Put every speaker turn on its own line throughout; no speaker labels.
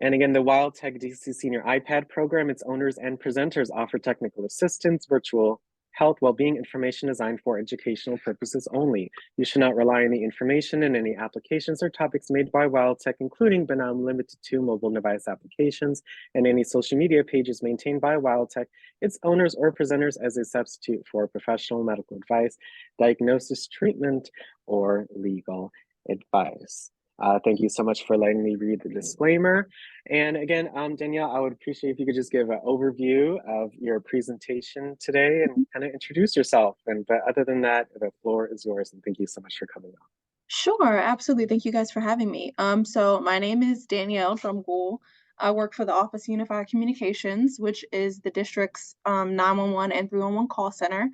And again, the WildTech DC Senior iPad program, its owners and presenters offer technical assistance, virtual health, well-being information designed for educational purposes only. You should not rely on the information in any applications or topics made by WildTech, including but not limited to mobile device applications and any social media pages maintained by WildTech, its owners or presenters as a substitute for professional medical advice, diagnosis, treatment, or legal advice. Thank you so much for letting me read the disclaimer. And again, Danielle, I would appreciate if you could just give an overview of your presentation today and kind of introduce yourself. But other than that, the floor is yours. And thank you so much for coming on.
Sure, absolutely. Thank you guys for having me. So my name is Danielle Drumgoole. I work for the Office of Unified Communications, which is the district's 911 and 311 call center.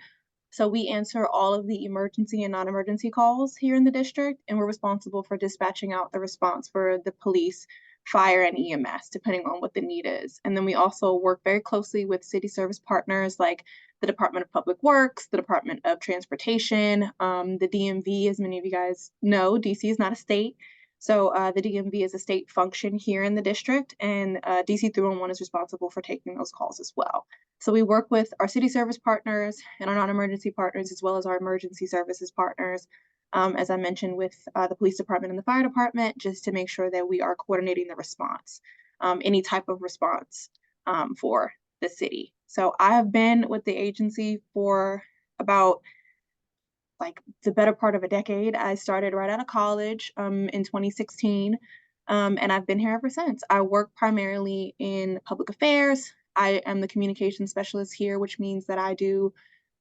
So we answer all of the emergency and non-emergency calls here in the district, and we're responsible for dispatching out the response for the police, fire, and EMS, depending on what the need is. And then we also work very closely with city service partners like the Department of Public Works, the Department of Transportation, the DMV, as many of you guys know, DC is not a state. So the DMV is a state function here in the district, and DC 311 is responsible for taking those calls as well. So we work with our city service partners and our non-emergency partners, as well as our emergency services partners, as I mentioned, with the police department and the fire department, just to make sure that we are coordinating the response, any type of response for the city. So I have been with the agency for about the better part of a decade. I started right out of college in 2016, and I've been here ever since. I work primarily in public affairs. I am the communication specialist here, which means that I do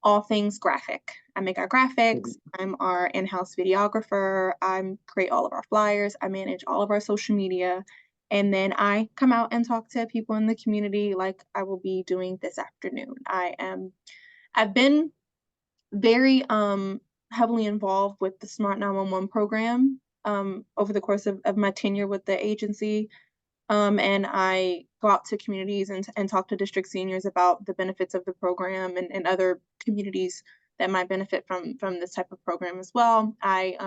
all things graphic. I make our graphics. I'm our in-house videographer. I create all of our flyers. I manage all of our social media. And then I come out and talk to people in the community like I will be doing this afternoon. I've been very heavily involved with the Smart 911 program over the course of my tenure with the agency. And I go out to communities and talk to district seniors about the benefits of the program and other communities that might benefit from this type of program as well. I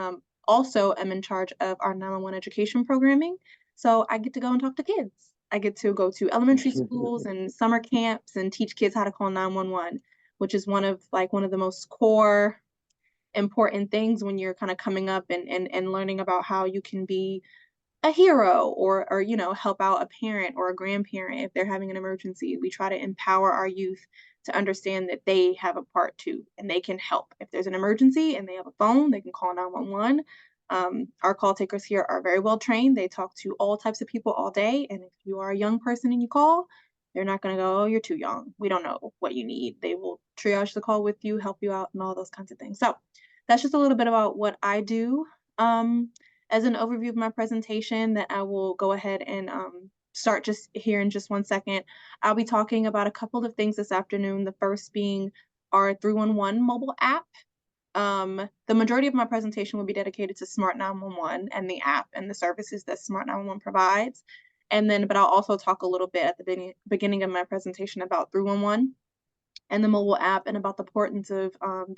also am in charge of our 911 education programming. So I get to go and talk to kids. I get to go to elementary schools and summer camps and teach kids how to call 911, which is one of the most core important things when you're kind of coming up and learning about how you can be a hero or help out a parent or a grandparent if they're having an emergency. We try to empower our youth to understand that they have a part too and they can help. If there's an emergency and they have a phone, they can call 911. Our call takers here are very well trained. They talk to all types of people all day, and if you are a young person and you call, they're not going to go, "Oh, you're too young. We don't know what you need." They will triage the call with you, help you out, and all those kinds of things. So that's just a little bit about what I do. As an overview of my presentation that I will go ahead and start just here in just 1 second. I'll be talking about a couple of things this afternoon, the first being our 311 mobile app. The majority of my presentation will be dedicated to Smart 911 and the app and the services that Smart 911 provides. But I'll also talk a little bit at the beginning of my presentation about 311 and the mobile app and about the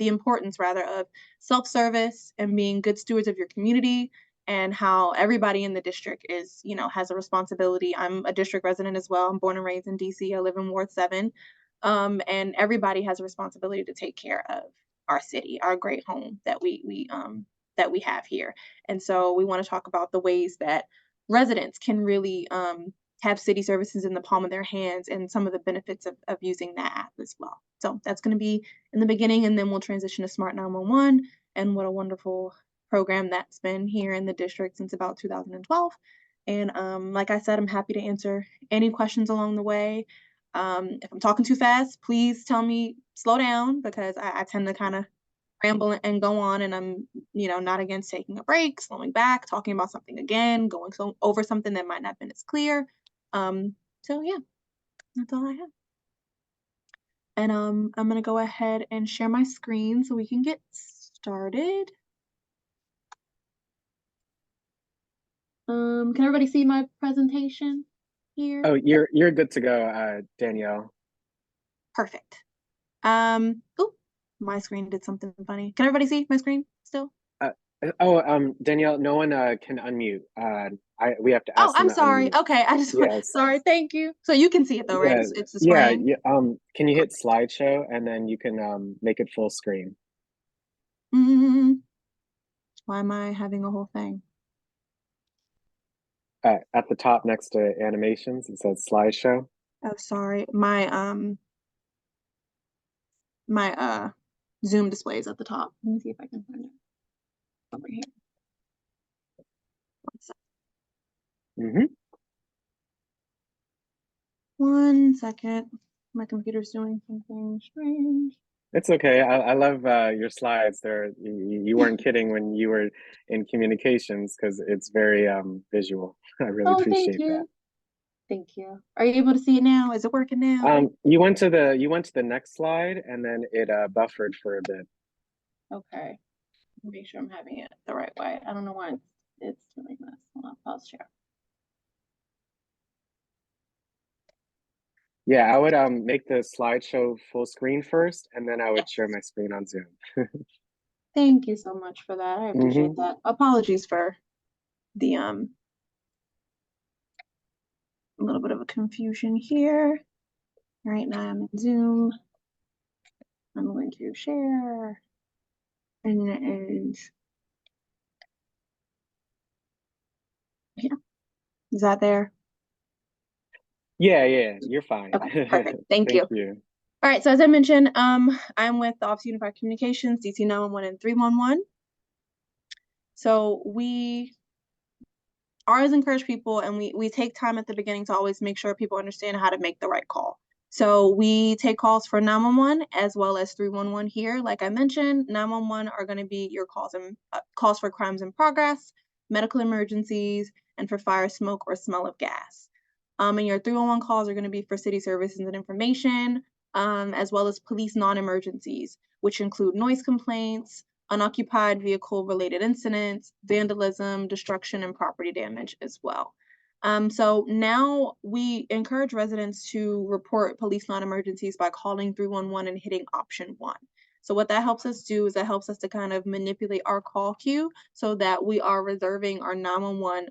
importance of self-service and being good stewards of your community and how everybody in the district has a responsibility. I'm a district resident as well. I'm born and raised in DC. I live in Ward 7. And everybody has a responsibility to take care of our city, our great home that we have here. And so we want to talk about the ways that residents can really have city services in the palm of their hands and some of the benefits of using that app as well. So that's going to be in the beginning, and then we'll transition to Smart 911 and what a wonderful program that's been here in the district since about 2012. And like I said, I'm happy to answer any questions along the way. If I'm talking too fast, please tell me slow down, because I tend to kind of ramble and go on, and I'm not against taking a break, slowing back, talking about something again, going over something that might not have been as clear. So yeah, that's all I have. And I'm gonna go ahead and share my screen so we can get started. Can everybody see my presentation here?
Oh, you're good to go, Danielle.
Perfect. Oh, my screen did something funny. Can everybody see my screen still?
Danielle, no one can unmute. We have to
Oh,
ask them
I'm
to
sorry.
unmute.
Okay, I just want,
Yes.
sorry, thank you. So you can see it though, right?
Yeah.
It's
Yeah.
displaying.
Yeah. Can you hit slideshow and then you can make it full screen?
Mm, why am I having a whole thing?
At the top next to animations, it says slideshow.
Oh, sorry. My Zoom display is at the top. Let me see if I can find it over here. 1 second.
Hmm.
1 second. My computer's doing something strange.
It's okay. I love your slides. You weren't kidding when you were in communications because it's very visual. I really
Oh, thank
appreciate that.
you. Thank you. Are you able to see it now? Is it working now?
You went to the next slide and then it buffered for a bit.
Okay. Make sure I'm having it the right way. I don't know why it's doing this. Hold on, pause share.
Yeah, I would make the slideshow full screen first, and then I would share
Yes.
my screen on Zoom.
Thank you so much for that. I appreciate
Hmm.
that. Apologies for the a little bit of a confusion here. Right now I'm in Zoom. I'm going to share. And yeah, is that there?
Yeah, yeah, you're fine.
Okay, perfect. Thank you.
Thank you.
All right, so as I mentioned, I'm with the Office of Unified Communications, DC 911 and 311. So we always encourage people, and we take time at the beginning to always make sure people understand how to make the right call. So we take calls for 911 as well as 311 here. Like I mentioned, 911 are going to be your calls for crimes in progress, medical emergencies, and for fire, smoke, or smell of gas. And your 311 calls are going to be for city services and information, as well as police non-emergencies, which include noise complaints, unoccupied vehicle related incidents, vandalism, destruction, and property damage as well. So now we encourage residents to report police non-emergencies by calling 311 and hitting option 1. So what that helps us do is that helps us to kind of manipulate our call queue so that we are reserving our 911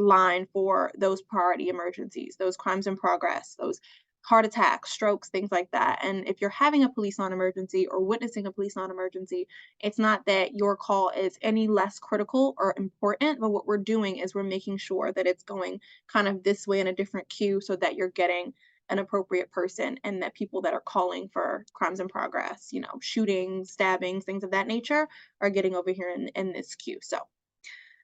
line for those priority emergencies, those crimes in progress, those heart attacks, strokes, things like that. And if you're having a police non-emergency or witnessing a police non-emergency, it's not that your call is any less critical or important, but what we're doing is we're making sure that it's going kind of this way in a different queue so that you're getting an appropriate person and that people that are calling for crimes in progress, shootings, stabbings, things of that nature are getting over here in this queue. So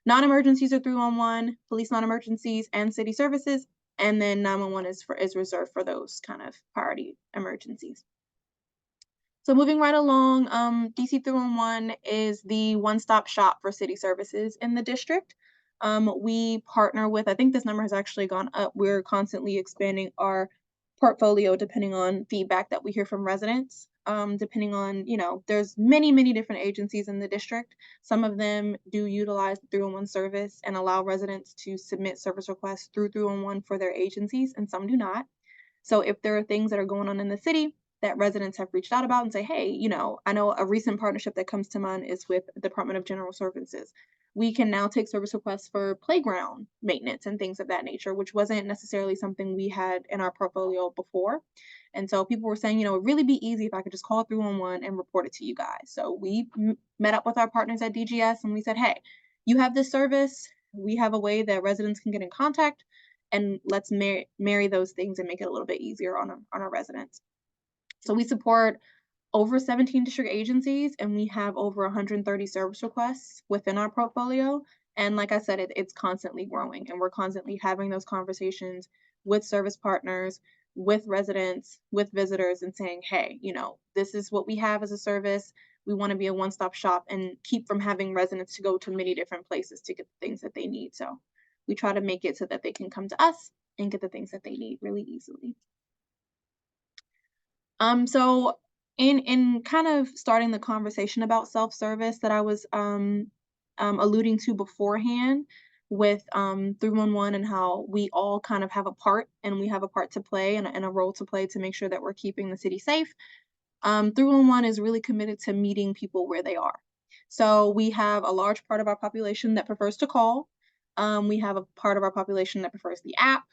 non-emergencies are 311, police non-emergencies, and city services, and then 911 is reserved for those kind of priority emergencies. So moving right along, DC 311 is the one-stop shop for city services in the district. We partner with, I think this number has actually gone up. We're constantly expanding our portfolio depending on feedback that we hear from residents. Depending on, there's many different agencies in the district. Some of them do utilize the 311 service and allow residents to submit service requests through 311 for their agencies, and some do not. So if there are things that are going on in the city that residents have reached out about and say, hey, I know a recent partnership that comes to mind is with the Department of General Services. We can now take service requests for playground maintenance and things of that nature, which wasn't necessarily something we had in our portfolio before. And so people were saying, it'd really be easy if I could just call 311 and report it to you guys. So we met up with our partners at DGS and we said, hey, you have this service. We have a way that residents can get in contact, and let's marry those things and make it a little bit easier on our residents. So we support over 17 district agencies, and we have over 130 service requests within our portfolio. And like I said, it's constantly growing, and we're constantly having those conversations with service partners, with residents, with visitors, and saying, hey, this is what we have as a service. We want to be a one-stop shop and keep from having residents to go to many different places to get the things that they need. So we try to make it so that they can come to us and get the things that they need really easily. So in kind of starting the conversation about self-service that I was alluding to beforehand with 311 and how we all kind of have a part and we have a part to play and a role to play to make sure that we're keeping the city safe. 311 is really committed to meeting people where they are. So we have a large part of our population that prefers to call. We have a part of our population that prefers the app.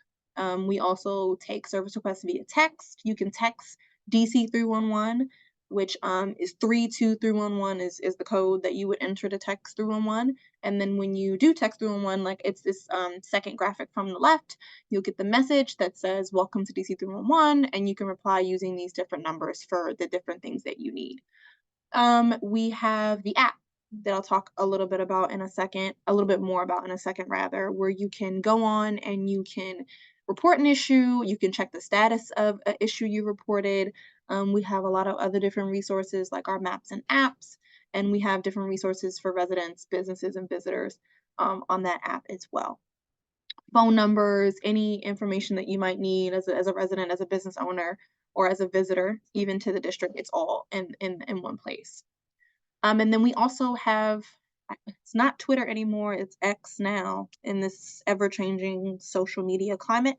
We also take service requests via text. You can text DC 311, which is 32311 is the code that you would enter to text 311. And then when you do text 311, like it's this second graphic from the left, you'll get the message that says welcome to DC 311, and you can reply using these different numbers for the different things that you need. We have the app that I'll talk a little bit about in a second, a little bit more about in a second rather, where you can go on and you can report an issue, you can check the status of an issue you reported. We have a lot of other different resources like our maps and apps, and we have different resources for residents, businesses, and visitors on that app as well. Phone numbers, any information that you might need as a resident, as a business owner, or as a visitor, even to the district, it's all in one place. And then we also have, it's not Twitter anymore, it's X now in this ever-changing social media climate.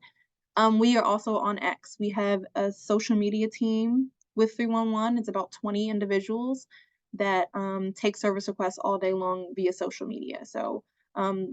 We are also on X. We have a social media team with 311. It's about 20 individuals that take service requests all day long via social media. So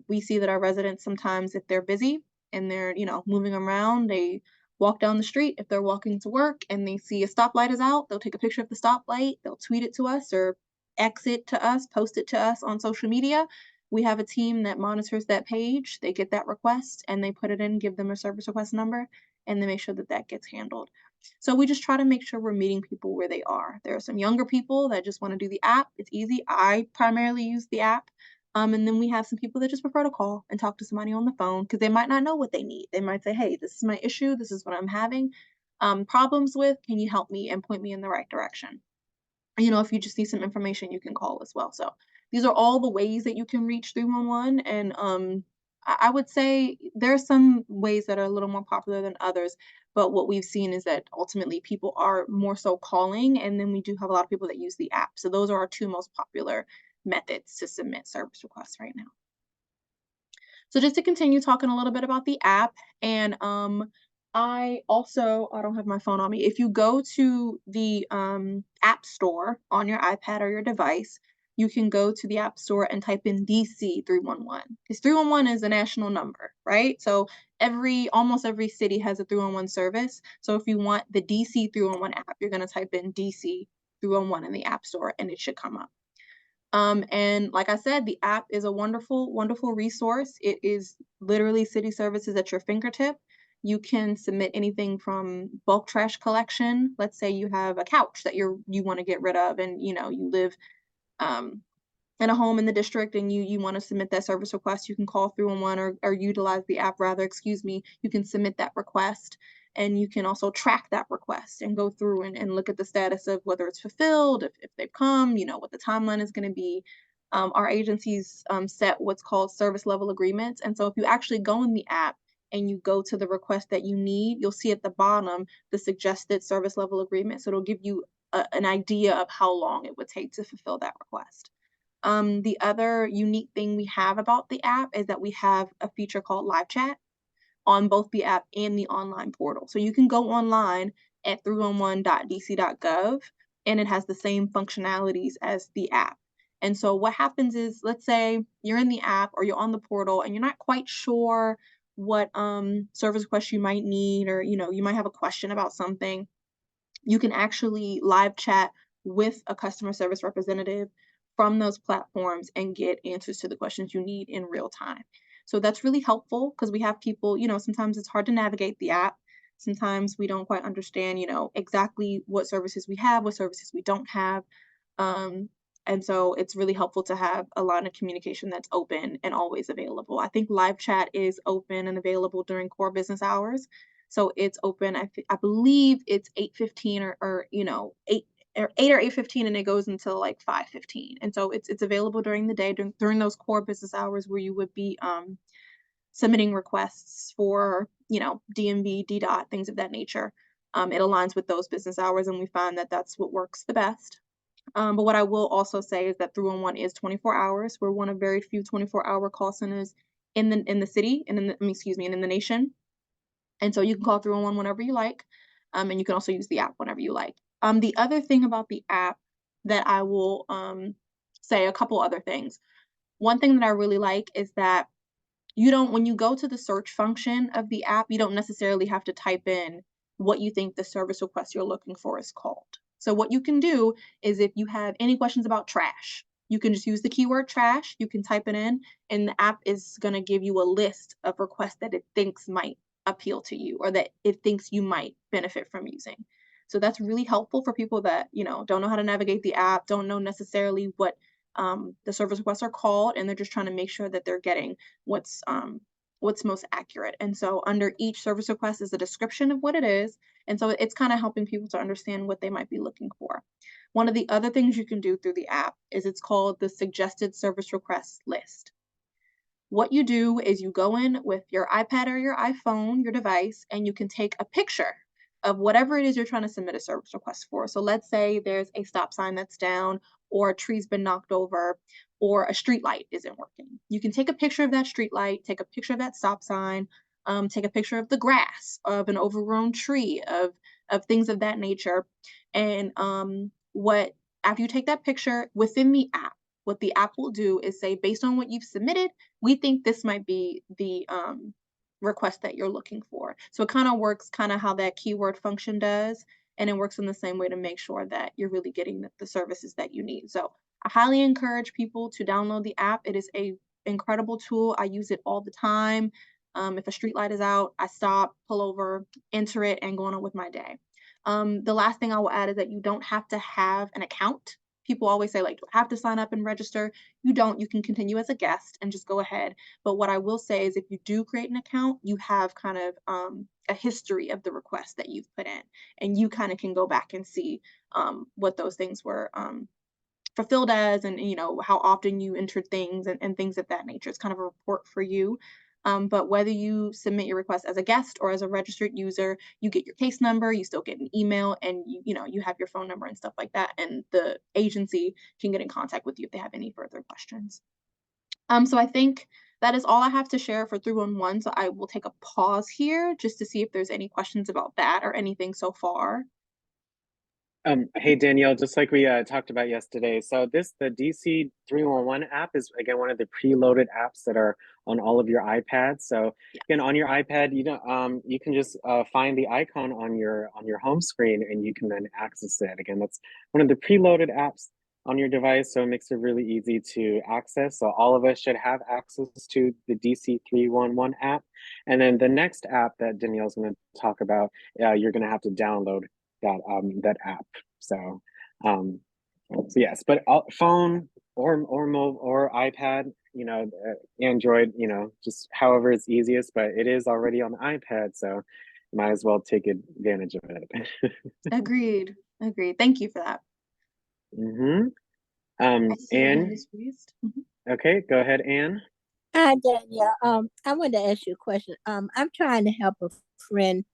we see that our residents sometimes, if they're busy and they're, moving around, they walk down the street. If they're walking to work and they see a stoplight is out, they'll take a picture of the stoplight, they'll tweet it to us or X it to us, post it to us on social media. We have a team that monitors that page. They get that request and they put it in, give them a service request number, and they make sure that that gets handled. So we just try to make sure we're meeting people where they are. There are some younger people that just want to do the app. It's easy. I primarily use the app. And then we have some people that just prefer to call and talk to somebody on the phone because they might not know what they need. They might say, hey, this is my issue. This is what I'm having problems with. Can you help me and point me in the right direction? If you just need some information, you can call as well. So these are all the ways that you can reach 311. And I would say there are some ways that are a little more popular than others. But what we've seen is that ultimately people are more so calling. And then we do have a lot of people that use the app. So those are our two most popular methods to submit service requests right now. So just to continue talking a little bit about the app, and I don't have my phone on me. If you go to the app store on your iPad or your device, you can go to the app store and type in DC 311. Because 311 is a national number, right? So almost every city has a 311 service. So if you want the DC 311 app, you're going to type in DC 311 in the app store and it should come up. And like I said, the app is a wonderful, wonderful resource. It is literally city services at your fingertip. You can submit anything from bulk trash collection. Let's say you have a couch that you want to get rid of, and you live um, in a home in the district, and you want to submit that service request. You can call 311 or utilize the app rather. Excuse me. You can submit that request. And you can also track that request and go through and look at the status of whether it's fulfilled, if they've come, what the timeline is going to be. Our agencies set what's called service level agreements. And so if you actually go in the app and you go to the request that you need, you'll see at the bottom the suggested service level agreement. So it'll give you an idea of how long it would take to fulfill that request. The other unique thing we have about the app is that we have a feature called live chat on both the app and the online portal. So you can go online at 311.dc.gov and it has the same functionalities as the app. And so what happens is, let's say you're in the app or you're on the portal and you're not quite sure what service request you might need, or you might have a question about something. You can actually live chat with a customer service representative from those platforms and get answers to the questions you need in real time. So that's really helpful because we have people, sometimes it's hard to navigate the app. Sometimes we don't quite understand, exactly what services we have, what services we don't have. And so it's really helpful to have a line of communication that's open and always available. I think live chat is open and available during core business hours. So it's open. I believe it's 8:15 or 8 or 8:15, and it goes until like 5:15. And so it's available during the day during those core business hours where you would be submitting requests for DMV, DDOT, things of that nature. It aligns with those business hours, and we find that that's what works the best. But what I will also say is that 311 is 24 hours. We're one of very few 24-hour call centers in the city and in the nation. And so you can call 311 whenever you like, and you can also use the app whenever you like. The other thing about the app that I will say a couple other things. One thing that I really like is that when you go to the search function of the app, you don't necessarily have to type in what you think the service request you're looking for is called. So what you can do is if you have any questions about trash, you can just use the keyword trash, you can type it in, and the app is going to give you a list of requests that it thinks might appeal to you or that it thinks you might benefit from using. So that's really helpful for people that, don't know how to navigate the app, don't know necessarily what the service requests are called, and they're just trying to make sure that they're getting what's most accurate. And so under each service request is a description of what it is. And so it's kind of helping people to understand what they might be looking for. One of the other things you can do through the app is it's called the suggested service requests list. What you do is you go in with your iPad or your iPhone, your device, and you can take a picture of whatever it is you're trying to submit a service request for. So let's say there's a stop sign that's down, or a tree's been knocked over, or a street light isn't working. You can take a picture of that street light, take a picture of that stop sign, take a picture of the grass, of an overgrown tree, of things of that nature. And after you take that picture within the app, what the app will do is say, based on what you've submitted, we think this might be the request that you're looking for. So it kind of works how that keyword function does, and it works in the same way to make sure that you're really getting the services that you need. So I highly encourage people to download the app. It is a incredible tool. I use it all the time. If a street light is out, I stop, pull over, enter it, and go on with my day. The last thing I will add is that you don't have to have an account. People always say, like, do I have to sign up and register? You don't. You can continue as a guest and just go ahead. But what I will say is if you do create an account, you have kind of a history of the requests that you've put in, and you kind of can go back and see what those things were fulfilled as, and how often you entered things and things of that nature. It's kind of a report for you. But whether you submit your request as a guest or as a registered user, you get your case number, you still get an email, and you have your phone number and stuff like that, and the agency can get in contact with you if they have any further questions. So I think that is all I have to share for 311. So I will take a pause here just to see if there's any questions about that or anything so far.
Hey Danielle, just like we talked about yesterday, so the DC 311 app is again one of the preloaded apps that are on all of your iPads. So again, on your iPad, you can just find the icon on your home screen, and you can then access it. Again, that's one of the preloaded apps on your device, so it makes it really easy to access. So all of us should have access to the DC 311 app. And then the next app that Danielle's going to talk about, you're going to have to download that app. So yes, but phone or mobile or iPad, Android, just however is easiest, but it is already on the iPad, so might as well take advantage of it.
Agreed. Thank you for that.
Mm-hmm.
I see your hand
Anne,
is raised.
okay, go ahead, Anne.
Hi, Danielle. I wanted to ask you a question. I'm trying to help a friend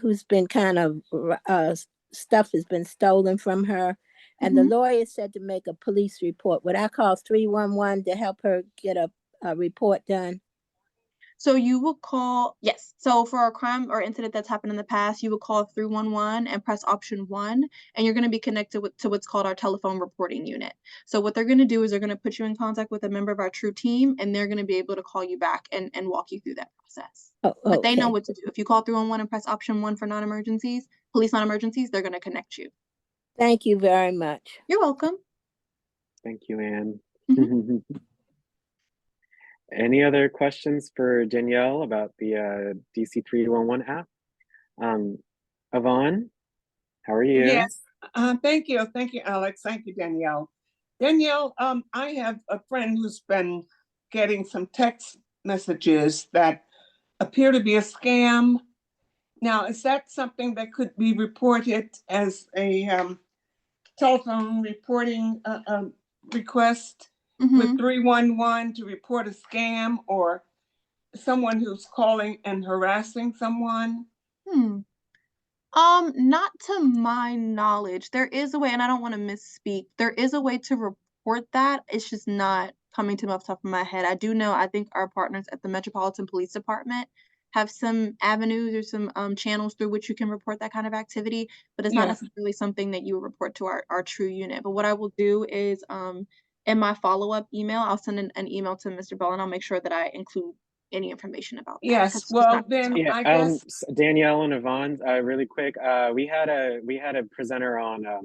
who's been kind of stuff has been stolen from her, and the lawyer said to make a police report. Would I call 311 to help her get a report done?
So you will call, yes. So for a crime or incident that's happened in the past, you would call 311 and press option 1, and you're going to be connected to what's called our telephone reporting unit. So what they're going to do is they're going to put you in contact with a member of our TRUE team, and they're going to be able to call you back and walk you through that process.
Oh,
But they know
okay.
what to do. If you call 311 and press option 1 for non-emergencies, police non-emergencies, they're going to connect you.
Thank you very much.
You're welcome.
Thank you, Anne. Any other questions for Danielle about the DC 311 app? Yvonne, how are you?
Yes, thank you. Thank you, Alex. Thank you, Danielle. Danielle, I have a friend who's been getting some text messages that appear to be a scam. Now, is that something that could be reported as a telephone reporting request with 311 to report a scam or someone who's calling and harassing someone?
Not to my knowledge. There is a way, and I don't want to misspeak. There is a way to report that. It's just not coming to me off the top of my head. I do know, I think our partners at the Metropolitan Police Department have some avenues or some channels through which you can report that kind of activity, but it's not
Yes.
necessarily something that you would report to our true unit. But what I will do is in my follow-up email, I'll send an email to Mr. Bell, and I'll make sure that I include any information about that.
Yes,
Because
well, then
Yeah,
I guess,
Danielle and Yvonne, really quick, we had a presenter on a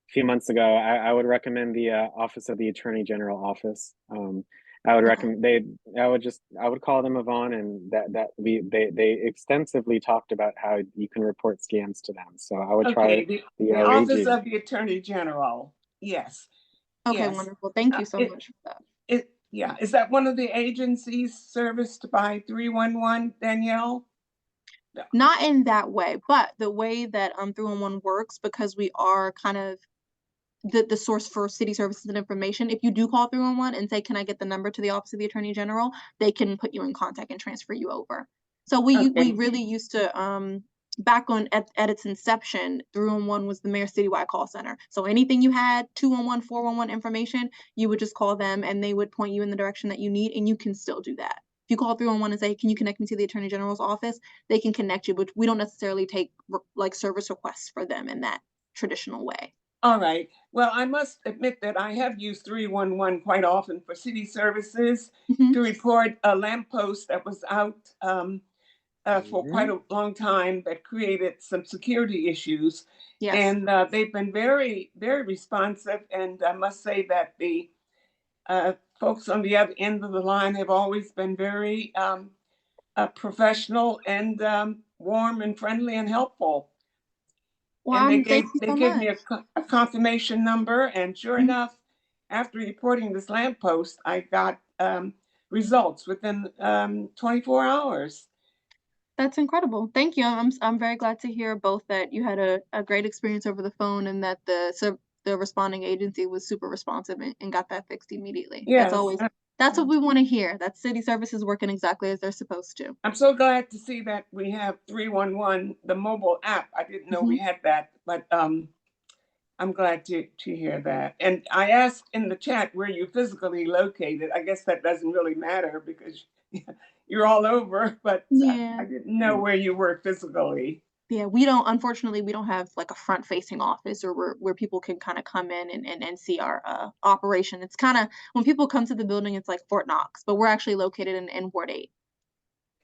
few months ago. I would recommend the Office of the Attorney General office. I would recommend I would call them Yvonne, and they extensively talked about how you can report scams to them. So I would
okay,
try
the
the
Office
OAG.
of the Attorney General, yes.
Okay,
Yes.
wonderful. Thank you so
It-
much for that.
Yeah, is that one of the agencies serviced by 311, Danielle?
Not in that way, but the way that 311 works, because we are kind of the source for city services and information. If you do call 311 and say, "Can I get the number to the Office of the Attorney General?" they can put you in contact and transfer you over. So we
Okay.
really used to back on at its inception, 311 was the mayor's citywide call center. So anything you had 211, 411 information, you would just call them and they would point you in the direction that you need, and you can still do that. If you call 311 and say, "Can you connect me to the Attorney General's office?" they can connect you, but we don't necessarily take like service requests for them in that traditional way.
All right. Well, I must admit that I have used 311 quite often for city services
Mhm.
to report a lamppost that was out for
Mhm.
quite a long time that created some security issues.
Yes.
And they've been very, very responsive. And I must say that the folks on the other end of the line have always been very professional and warm and friendly and helpful.
Well,
And
thank you
they
so
give me
much.
a confirmation number, and sure
Mhm.
enough, after reporting this lamppost, I got results within 24 hours.
That's incredible. Thank you. I'm very glad to hear both that you had a great experience over the phone and that the responding agency was super responsive and got that fixed immediately.
Yes,
That's what we want to hear. That city service is working exactly as they're supposed to.
I'm so glad to see that we have 311, the mobile app. I didn't know we
Mhm.
had that, but I'm glad to hear that. And I asked in the chat where you physically located. I guess that doesn't really matter because you're all over, but
Yeah.
I didn't know where you were physically.
Yeah, unfortunately, we don't have like a front facing office or where people can kind of come in and see our operation. It's kind of when people come to the building, it's like Fort Knox, but we're actually located in Ward 8.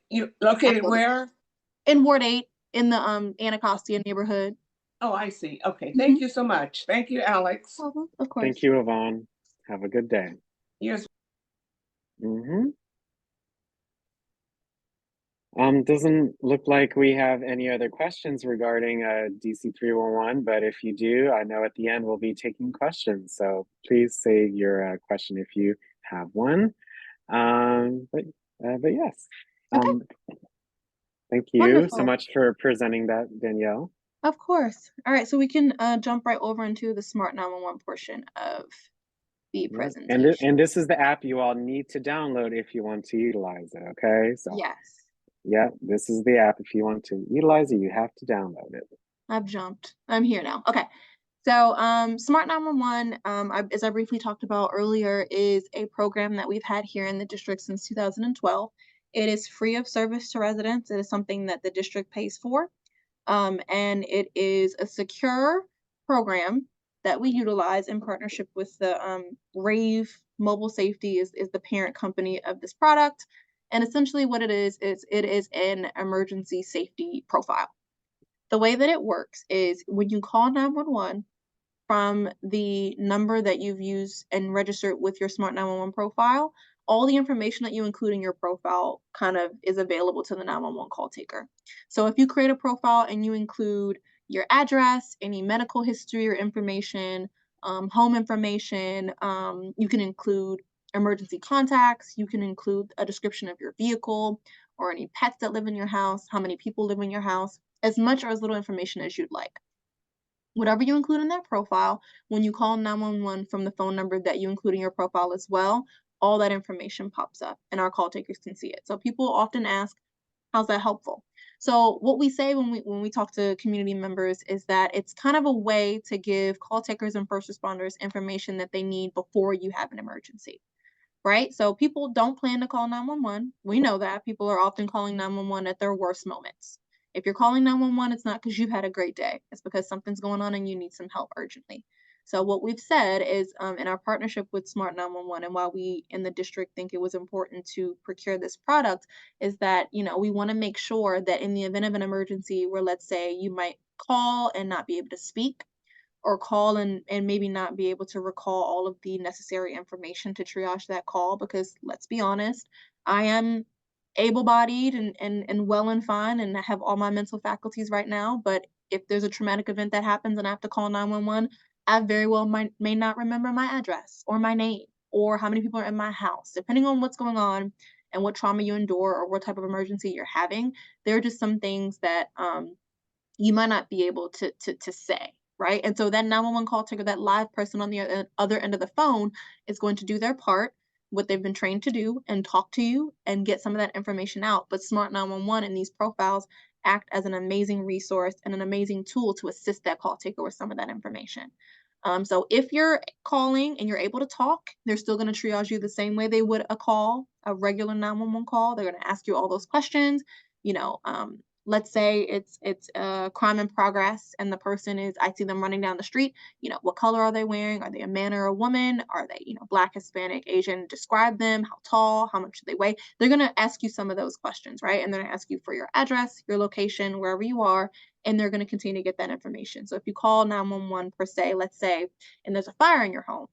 You
That's
located
where
where?
in Ward 8 in the Anacostia neighborhood.
Oh, I see. Okay.
Mhm.
Thank you so much. Thank you, Alex.
Of
Thank
course.
you, Yvonne. Have a good day.
Yes.
Hmm. Doesn't look like we have any other questions regarding DC 311, but if you do, I know at the end we'll be taking questions. So please save your question if you have one. But yes,
Okay.
thank you so
Wonderful.
much for presenting that, Danielle.
Of course. All right, so we can jump right over into the Smart 911 portion of the
Yeah.
presentation.
And this is the app you all need to download if you want to utilize it. Okay, so
Yes,
yeah, this is the app. If you want to utilize it, you have to download it.
I've jumped. I'm here now. Okay. So, Smart 911, as I briefly talked about earlier, is a program that we've had here in the district since 2012. It is free of service to residents. It is something that the district pays for. And it is a secure program that we utilize in partnership with the Rave Mobile Safety is the parent company of this product. And essentially what it is it is an emergency safety profile. The way that it works is when you call 911 from the number that you've used and registered with your Smart 911 profile, all the information that you include in your profile kind of is available to the 911 call taker. So if you create a profile and you include your address, any medical history or information, home information, you can include emergency contacts, you can include a description of your vehicle or any pets that live in your house, how many people live in your house, as much or as little information as you'd like. Whatever you include in that profile, when you call 911 from the phone number that you include in your profile as well, all that information pops up and our call takers can see it. So people often ask, how's that helpful? So what we say when we talk to community members is that it's kind of a way to give call takers and first responders information that they need before you have an emergency. right? So people don't plan to call 911. We know that. People are often calling 911 at their worst moments. If you're calling 911, it's not because you've had a great day. It's because something's going on and you need some help urgently. So what we've said is in our partnership with Smart 911, and why we in the district think it was important to procure this product, is that, you know, we want to make sure that in the event of an emergency where, let's say, you might call and not be able to speak, or call and maybe not be able to recall all of the necessary information to triage that call, because let's be honest, I am able-bodied and well and fine and I have all my mental faculties right now, but if there's a traumatic event that happens and I have to call 911, I very well may not remember my address or my name or how many people are in my house. Depending on what's going on and what trauma you endure or what type of emergency you're having, there are just some things that you might not be able to say, right? And so that 911 call taker, that live person on the other end of the phone, is going to do their part, what they've been trained to do, and talk to you and get some of that information out. But Smart 911 and these profiles act as an amazing resource and an amazing tool to assist that call taker with some of that information. So if you're calling and you're able to talk, they're still going to triage you the same way they would a regular 911 call. They're going to ask you all those questions. You know, let's say it's a crime in progress and the person is, I see them running down the street. You know, what color are they wearing? Are they a man or a woman? Are they, you know, Black, Hispanic, Asian? Describe them. How tall? How much do they weigh? They're going to ask you some of those questions, right? And they're going to ask you for your address, your location, wherever you are, and they're going to continue to get that information. So if you call 911 per se, let's say, and there's a fire in your home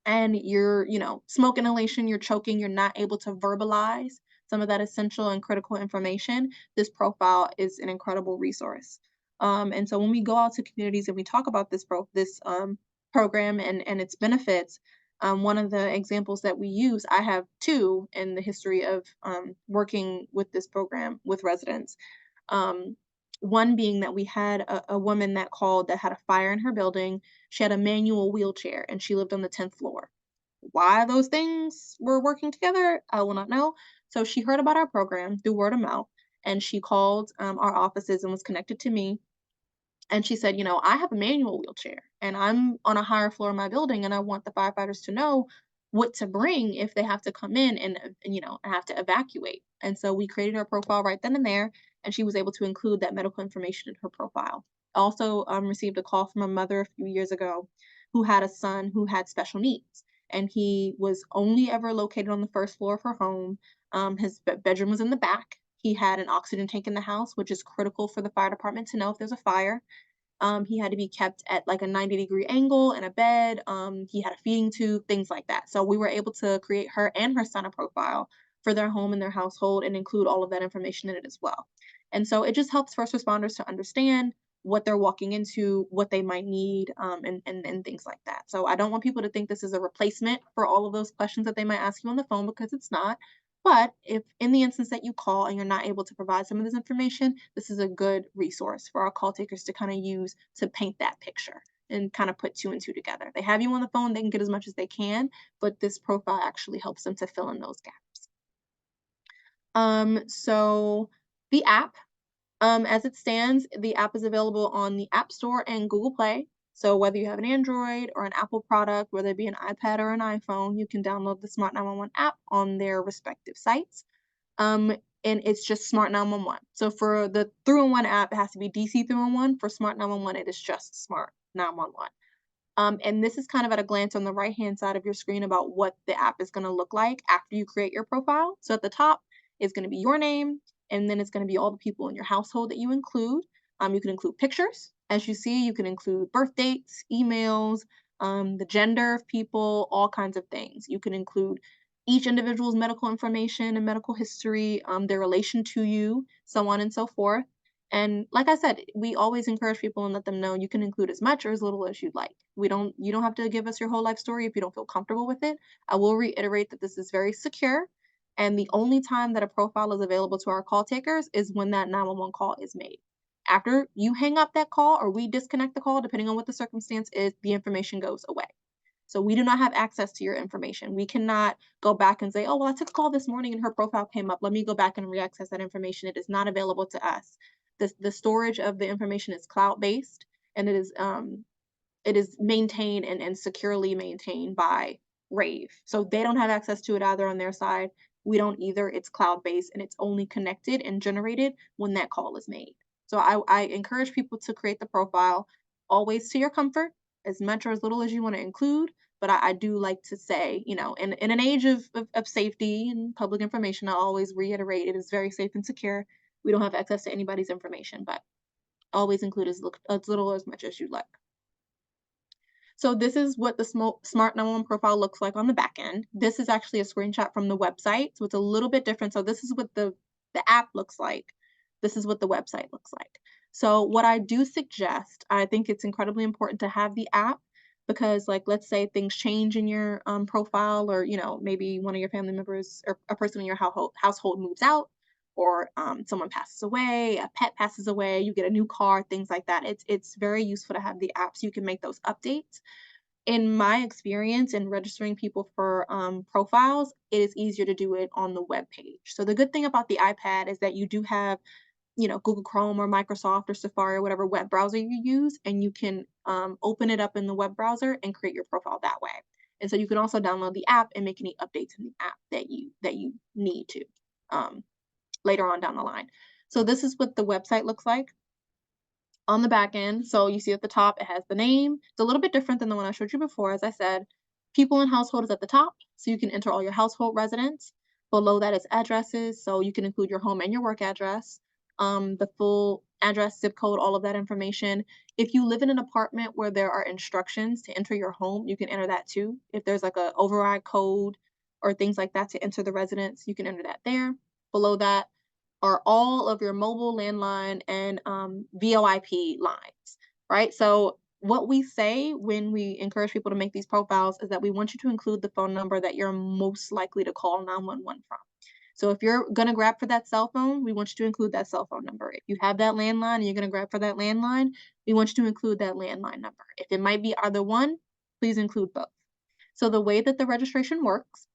and you're, you know, smoke inhalation, you're choking, you're not able to verbalize some of that essential and critical information, this profile is an incredible resource. And so when we go out to communities and we talk about this program and its benefits, one of the examples that we use, I have two in the history of working with this program with residents. Um, One being that we had a woman that called that had a fire in her building. She had a manual wheelchair and she lived on the 10th floor. Why those things were working together, I will not know. So she heard about our program through word of mouth, and she called our offices and was connected to me. And she said, you know, I have a manual wheelchair and I'm on a higher floor of my building and I want the firefighters to know what to bring if they have to come in and you know, have to evacuate. And so we created her profile right then and there, and she was able to include that medical information in her profile. Also received a call from a mother a few years ago who had a son who had special needs, and he was only ever located on the first floor of her home. His bedroom was in the back. He had an oxygen tank in the house, which is critical for the fire department to know if there's a fire. He had to be kept at like a 90-degree angle in a bed. He had a feeding tube, things like that. So we were able to create her and her son a profile for their home and their household and include all of that information in it as well. And so it just helps first responders to understand what they're walking into, what they might need, and things like that. So I don't want people to think this is a replacement for all of those questions that they might ask you on the phone, because it's not. But if in the instance that you call and you're not able to provide some of this information, this is a good resource for our call takers to kind of use to paint that picture and kind of put two and two together. They have you on the phone, they can get as much as they can, but this profile actually helps them to fill in those gaps. So the app, as it stands, the app is available on the App Store and Google Play. So whether you have an Android or an Apple product, whether it be an iPad or an iPhone, you can download the Smart 911 app on their respective sites. And it's just Smart 911. So for the 311 app, it has to be DC 311. For Smart 911, it is just Smart 911. And this is kind of at a glance on the right-hand side of your screen about what the app is going to look like after you create your profile. So at the top is going to be your name, and then it's going to be all the people in your household that you include. You can include pictures. As you see, you can include birth dates, emails, the gender of people, all kinds of things. You can include each individual's medical information and medical history, their relation to you, so on and so forth. And like I said, we always encourage people and let them know you can include as much or as little as you'd like. You don't have to give us your whole life story if you don't feel comfortable with it. I will reiterate that this is very secure. And the only time that a profile is available to our call takers is when that 911 call is made. After you hang up that call or we disconnect the call, depending on what the circumstance is, the information goes away. So we do not have access to your information. We cannot go back and say, oh, well, I took a call this morning and her profile came up. Let me go back and reaccess that information. It is not available to us. The storage of the information is cloud-based, and it is maintained and securely maintained by Rave. So they don't have access to it either on their side. We don't either. It's cloud-based and it's only connected and generated when that call is made. So I encourage people to create the profile always to your comfort, as much or as little as you want to include. But I do like to say, you know, in an age of safety and public information, I always reiterate it is very safe and secure. We don't have access to anybody's information, but always include as little or as much as you like. So this is what the Smart 911 profile looks like on the back end. This is actually a screenshot from the website, so it's a little bit different. So this is what the app looks like. This is what the website looks like. So what I do suggest, I think it's incredibly important to have the app because, like, let's say things change in your profile, or, you know, maybe one of your family members or a person in your household moves out, or someone passes away, a pet passes away, you get a new car, things like that. It's very useful to have the app so you can make those updates. In my experience in registering people for profiles, it is easier to do it on the web page. So the good thing about the iPad is that you do have, you know, Google Chrome or Microsoft or Safari or whatever web browser you use, and you can open it up in the web browser and create your profile that way. And so you can also download the app and make any updates in the app that you need to later on down the line. So this is what the website looks like on the back end. So you see at the top, it has the name. It's a little bit different than the one I showed you before. As I said, people and household is at the top, so you can enter all your household residents. Below that is addresses, so you can include your home and your work address, the full address, zip code, all of that information. If you live in an apartment where there are instructions to enter your home, you can enter that too. If there's like a override code or things like that to enter the residence, you can enter that there. Below that are all of your mobile, landline, and VoIP lines, right? So what we say when we encourage people to make these profiles is that we want you to include the phone number that you're most likely to call 911 from. So if you're gonna grab for that cell phone, we want you to include that cell phone number. If you have that landline and you're gonna grab for that landline, we want you to include that landline number. If it might be either one, please include both. So the way that the registration works,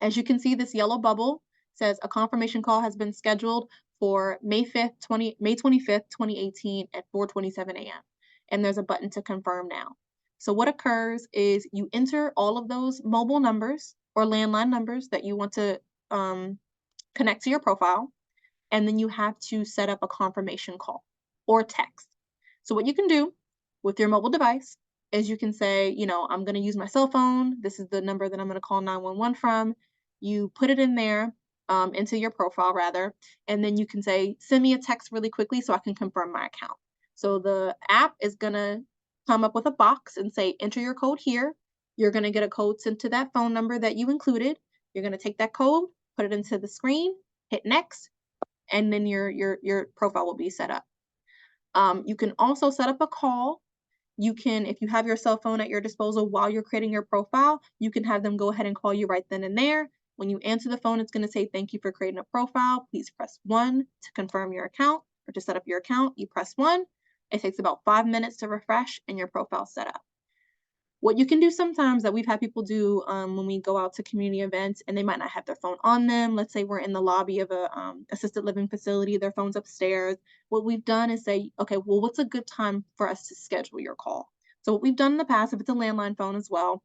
as you can see, this yellow bubble says a confirmation call has been scheduled for May 25th, 2018 at 4:27 a.m. And there's a button to confirm now. So what occurs is you enter all of those mobile numbers or landline numbers that you want to connect to your profile, and then you have to set up a confirmation call or text. So what you can do with your mobile device is you can say, you know, I'm going to use my cell phone. This is the number that I'm going to call 911 from. You put it in there, into your profile rather, and then you can say, send me a text really quickly so I can confirm my account. So the app is going to come up with a box and say, enter your code here. You're going to get a code sent to that phone number that you included. You're going to take that code, put it into the screen, hit next, and then your profile will be set up. You can also set up a call. You can, if you have your cell phone at your disposal while you're creating your profile, you can have them go ahead and call you right then and there. When you answer the phone, it's going to say, thank you for creating a profile. Please press 1 to confirm your account or to set up your account. You press 1. It takes about 5 minutes to refresh and your profile's set up. What you can do sometimes that we've had people do when we go out to community events and they might not have their phone on them. Let's say we're in the lobby of a assisted living facility, their phone's upstairs. What we've done is say, okay, well, what's a good time for us to schedule your call? So what we've done in the past, if it's a landline phone as well,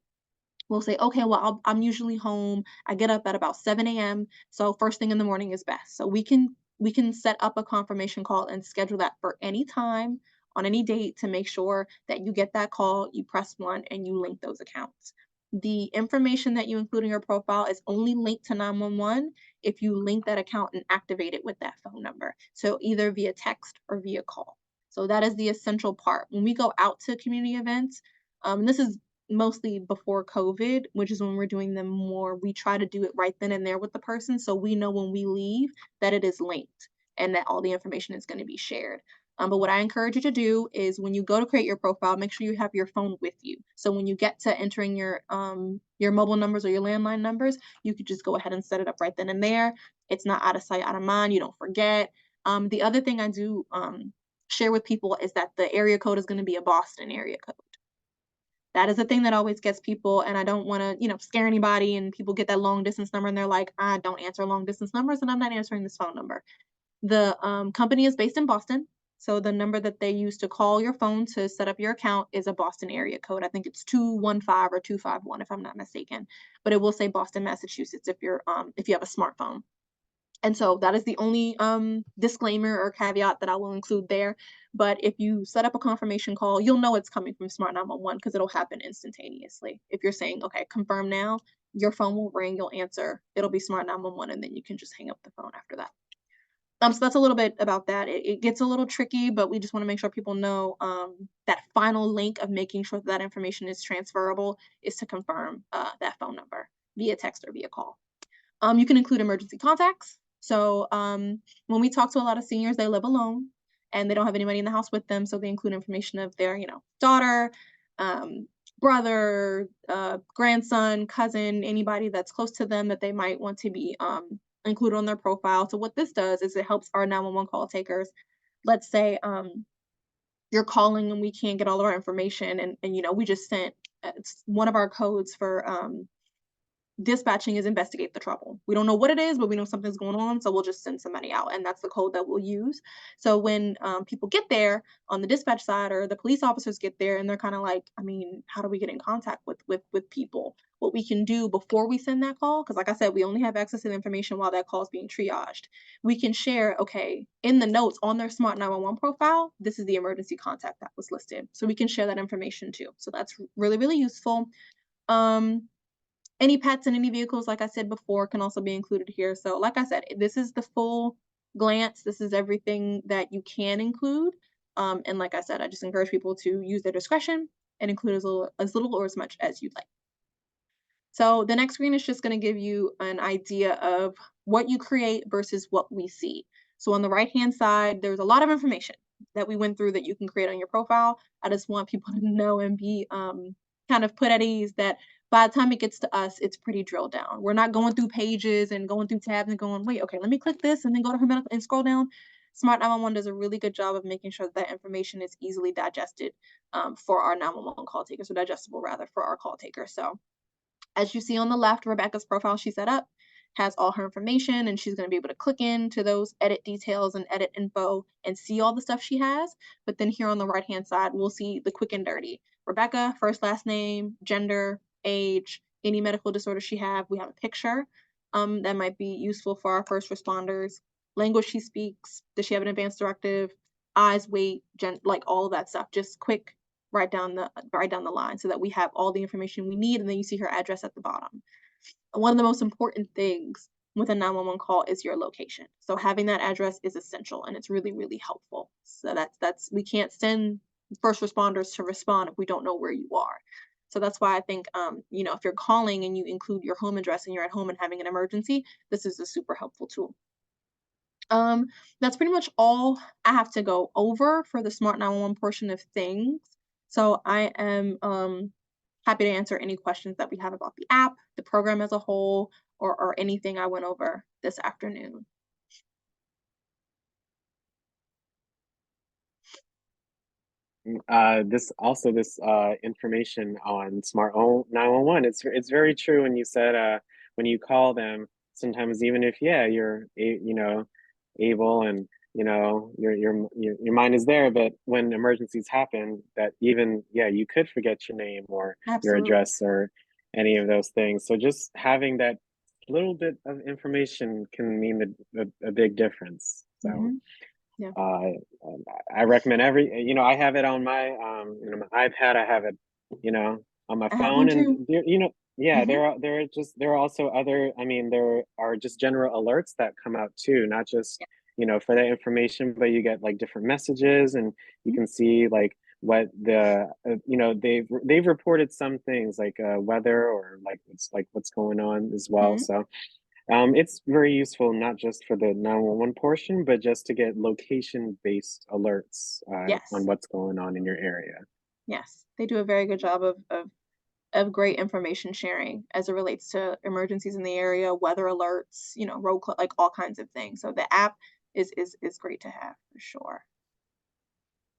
we'll say, okay, well, I'm usually home. I get up at about 7 a.m. So first thing in the morning is best. So we can set up a confirmation call and schedule that for any time on any date to make sure that you get that call, you press 1, and you link those accounts. The information that you include in your profile is only linked to 911 if you link that account and activate it with that phone number. So either via text or via call. So that is the essential part. When we go out to community events, and this is mostly before COVID, which is when we're doing them more, we try to do it right then and there with the person so we know when we leave that it is linked and that all the information is going to be shared. But what I encourage you to do is when you go to create your profile, make sure you have your phone with you. So when you get to entering your mobile numbers or your landline numbers, you could just go ahead and set it up right then and there. It's not out of sight, out of mind. You don't forget. The other thing I do share with people is that the area code is going to be a Boston area code. That is the thing that always gets people, and I don't want to, scare anybody, and people get that long distance number and they're like, I don't answer long distance numbers and I'm not answering this phone number. The company is based in Boston, So the number that they use to call your phone to set up your account is a Boston area code. I think it's 215 or 251 if I'm not mistaken, but it will say Boston, Massachusetts if you have a smartphone. And so that is the only disclaimer or caveat that I will include there. But if you set up a confirmation call, you'll know it's coming from Smart 911 because it'll happen instantaneously. If you're saying, okay, confirm now, your phone will ring, you'll answer, it'll be Smart 911, and then you can just hang up the phone after that. So that's a little bit about that. It gets a little tricky, but we just want to make sure people know that final link of making sure that information is transferable is to confirm that phone number via text or via call. You can include emergency contacts. So when we talk to a lot of seniors, they live alone and they don't have anybody in the house with them. So they include information of their, daughter, brother, grandson, cousin, anybody that's close to them that they might want to be included on their profile. So what this does is it helps our 911 call takers. Let's say you're calling and we can't get all of our information and we just sent it's one of our codes for dispatching is investigate the trouble. We don't know what it is, but we know something's going on, so we'll just send somebody out, and that's the code that we'll use. So when people get there on the dispatch side, or the police officers get there, and they're kind of like, I mean, how do we get in contact with people? What we can do before we send that call, because like I said, we only have access to the information while that call is being triaged. We can share, okay, in the notes on their Smart 911 profile, this is the emergency contact that was listed, so we can share that information too. So that's really, really useful. Any pets in any vehicles, like I said before, can also be included here. So like I said, this is the full glance. This is everything that you can include. And like I said, I just encourage people to use their discretion and include as little or as much as you'd like. So the next screen is just going to give you an idea of what you create versus what we see. So on the right-hand side, there's a lot of information that we went through that you can create on your profile. I just want people to know and be kind of put at ease that by the time it gets to us, it's pretty drilled down. We're not going through pages and going through tabs and going, wait, okay, let me click this and then go to her medical and scroll down. Smart 911 does a really good job of making sure that information is easily digested for our 911 call takers, or digestible rather for our call takers. So as you see on the left, Rebecca's profile she set up has all her information, and she's going to be able to click into those edit details and edit info and see all the stuff she has. But then here on the right hand side, we'll see the quick and dirty. Rebecca, first, last name, gender, age, any medical disorder she have. We have a picture that might be useful for our first responders. Language she speaks. Does she have an advanced directive? Eyes, weight, like all of that stuff. Just quick, right down the line, so that we have all the information we need. And then you see her address at the bottom. One of the most important things with a 911 call is your location. So having that address is essential, and it's really, really helpful. So that's we can't send first responders to respond if we don't know where you are. So that's why I think, if you're calling and you include your home address and you're at home and having an emergency, this is a super helpful tool. That's pretty much all I have to go over for the Smart 911 portion of things. So I am happy to answer any questions that we have about the app, the program as a whole, or anything I went over this afternoon.
This information on Smart 911, it's very true when you said when you call them, sometimes even if you're able and your mind is there, but when emergencies happen, that even you could forget your name or your
Absolutely.
address or any of those things. So just having that little bit of information can mean a big difference. So
Mhm. Yeah.
I recommend I have it on my my iPad. I have it on my
I have
phone,
one
and
too.
yeah,
Mhm.
there are also other, there are just general alerts that come out too, not just for that information, but you get like different messages, and you
Mhm.
can see like what the they've reported some things like weather, or like what's going on as well.
Mhm.
So it's very useful, not just for the 911 portion, but just to get location-based alerts on
Yes.
what's going on in your area.
Yes. They do a very good job of great information sharing as it relates to emergencies in the area, weather alerts, like all kinds of things. So the app is great to have for sure.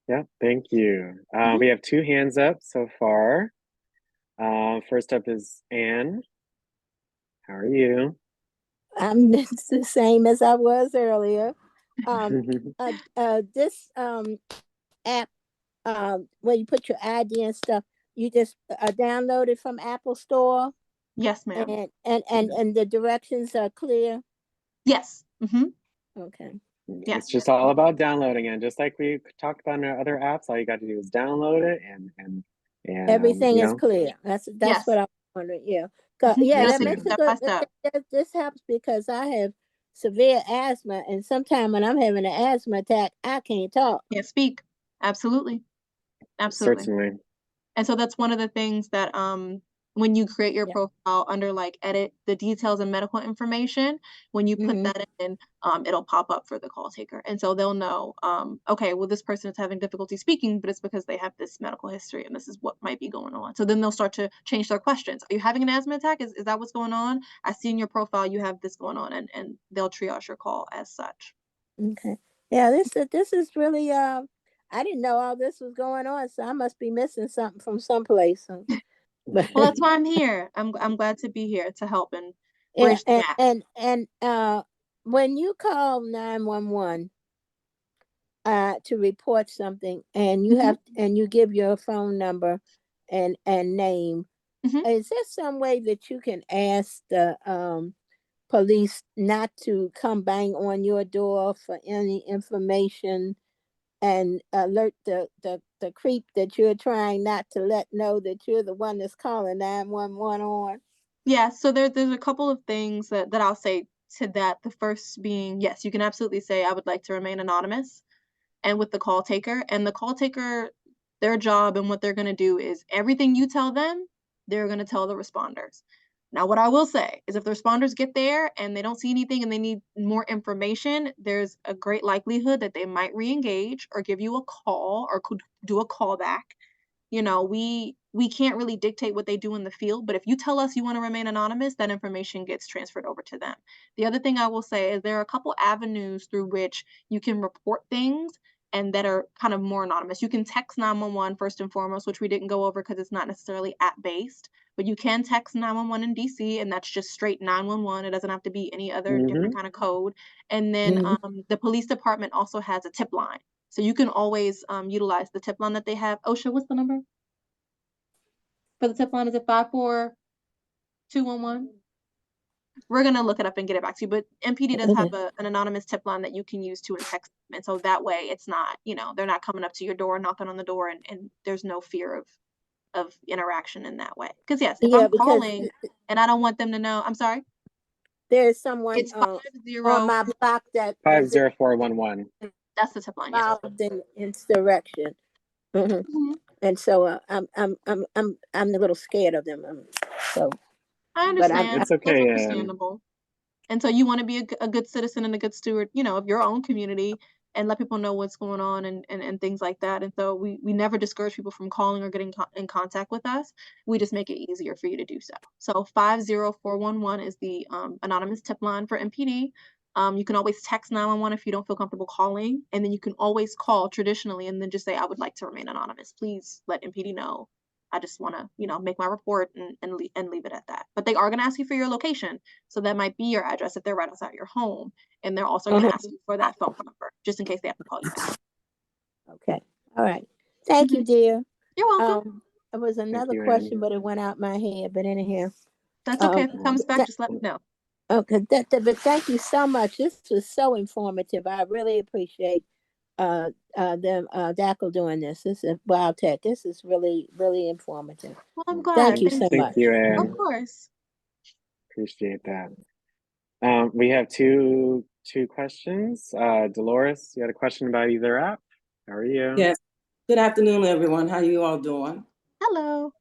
Yeah, thank you.
Mhm.
We have two hands up so far. First up is Anne. How are you?
I'm the same as I was earlier. This app, where you put your ID and stuff, you just download it from Apple Store,
Yes, ma'am.
and the directions are clear.
Yes.
Okay.
Yeah.
It's just all about downloading it. Just like we talked about in our other apps, all you got to do is download it and
Everything
you
is
know,
clear. That's
Yes.
what I was wondering. Yeah.
It'll
That
take
makes
you
a
step by
good.
step.
This helps because I have severe asthma, and sometimes when I'm having an asthma attack, I can't talk.
Can't speak. Absolutely. Absolutely.
certainly.
And so that's one of the things that when you create your
Yeah.
profile under like edit the details and medical information, when you put
Mhm.
that in, it'll pop up for the call taker. And so they'll know, okay, well, this person is having difficulty speaking, but it's because they have this medical history and this is what might be going on. So then they'll start to change their questions. Are you having an asthma attack? Is that what's going on? I see in your profile you have this going on, and they'll triage your call as such.
Okay. Yeah, this is really I didn't know all this was going on, so I must be missing something from someplace. But
Well, that's why I'm here. I'm glad to be here to help and
yeah,
bridge the gap.
and when you call 911 to report something, and you have and you give your phone number and name,
Mhm.
is there some way that you can ask the police not to come bang on your door for any information and alert the creep that you're trying not to let know that you're the one that's calling 911 on?
Yeah, so there's a couple of things that I'll say to that. The first being, yes, you can absolutely say, I would like to remain anonymous, and with the call taker. And the call taker, their job and what they're going to do is everything you tell them, they're going to tell the responders. Now, what I will say is if the responders get there and they don't see anything and they need more information, there's a great likelihood that they might re-engage or give you a call or could do a callback. You know, we can't really dictate what they do in the field, but if you tell us you want to remain anonymous, that information gets transferred over to them. The other thing I will say is there are a couple avenues through which you can report things and that are kind of more anonymous. You can text 911 first and foremost, which we didn't go over because it's not necessarily app based, but you can text 911 in DC, and that's just straight 911. It doesn't have to be any other different kind of code. And then the police department also has a tip line. So you can always utilize the tip line that they have. OSHA, what's the number for the tip line? Is it 54211? We're going to look it up and get it back to you. But MPD does have an anonymous tip line that you can use to text them. And so that way it's not, they're not coming up to your door, knocking on the door, and there's no fear of interaction in that way. Because yes, if I'm calling and I don't want them to know, I'm sorry.
There's someone
It's 50
on my block that
50411.
That's the tip line. Yes.
involved in insurrection. And so I'm a little scared of them. So
I understand.
It's okay.
That's understandable. And so you want to be a good citizen and a good steward, of your own community and let people know what's going on and things like that. And so we never discourage people from calling or getting in contact with us. We just make it easier for you to do so. So 50411 is the anonymous tip line for MPD. You can always text 911 if you don't feel comfortable calling. And then you can always call traditionally and then just say, I would like to remain anonymous. Please let MPD know. I just want to, make my report and leave it at that. But they are going to ask you for your location. So that might be your address if they're right outside your home. And they're also going to ask you for that phone number, just in case they have to call you back.
Okay. All right. Thank you, dear.
You're welcome.
There was another question, but it went out my head. But anyhow.
That's okay. If it comes back, just let me know.
Okay. But thank you so much. This was so informative. I really appreciate them DACL doing this. This is WildTech. This is really, really informative.
Well, I'm glad.
Thank you so much.
Thank you, Ann.
Of course.
Appreciate that. We have two questions. Dolores, you had a question about either app? How are you?
Yes. Good afternoon, everyone. How you all doing?
Hello.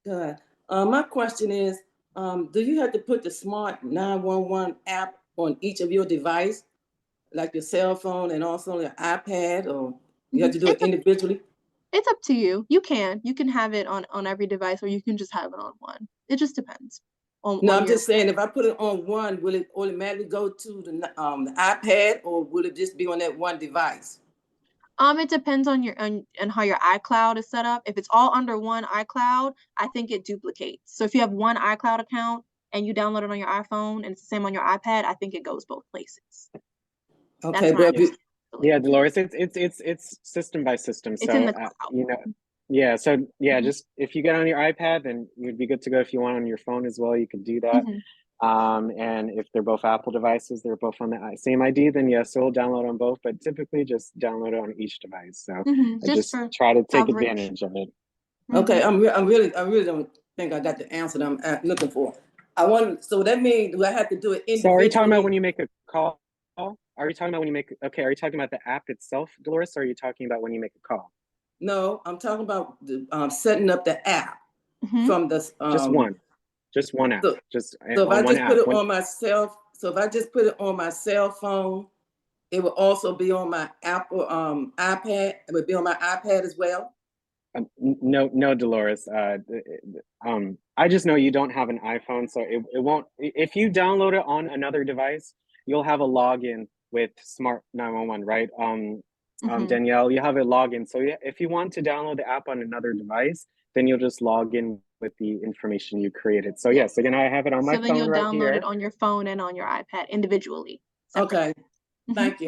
Good. My question is, do you have to put the Smart 911 app on each of your device, like your cell phone and also your iPad, or you have to do it individually?
It's up to you. You can have it on every device, or you can just have it on one. It just depends.
I'm just saying, if I put it on one, will it automatically go to the iPad, or will it just be on that one device?
It depends on how your iCloud is set up. If it's all under one iCloud, I think it duplicates. So if you have one iCloud account and you download it on your iPhone and it's the same on your iPad, I think it goes both places.
Okay, but
Yeah, Dolores, it's system by system.
It's
So
in the cloud.
you know, yeah. So yeah, just if you get on your iPad, then you'd be good to go. If you want on your phone as well, you could do that.
Mhm.
And if they're both Apple devices, they're both on the same ID, then yes, it'll download on both. But typically, just download it on each device. So I
Just
just
for
try to take
coverage.
advantage of it.
Okay,
Mhm.
I really don't think I got the answer that I'm looking for. So that means, do I have to do it
So are you talking about
individually?
when you make a call? Are you talking about when you make, okay, are you talking about the app itself, Dolores, or are you talking about when you make a call?
No, I'm talking about setting up the app
Mhm.
from the,
Just one app,
so,
just
so if I
on one
just put
app.
it on myself, so if I just put it on my cell phone, it will also be on my Apple iPad. It would be on my iPad as well.
No, Dolores. I just know you don't have an iPhone, so it won't. If you download it on another device, you'll have a login with Smart 911, right?
Mhm.
Danielle, you have a login. So yeah, if you want to download the app on another device, then you'll just log in with the information you created. So yes, again, I have it on my
So then
phone
you'll
right
download it
here.
on your phone and on your iPad individually. separately.
Okay,
Mhm.
thank you.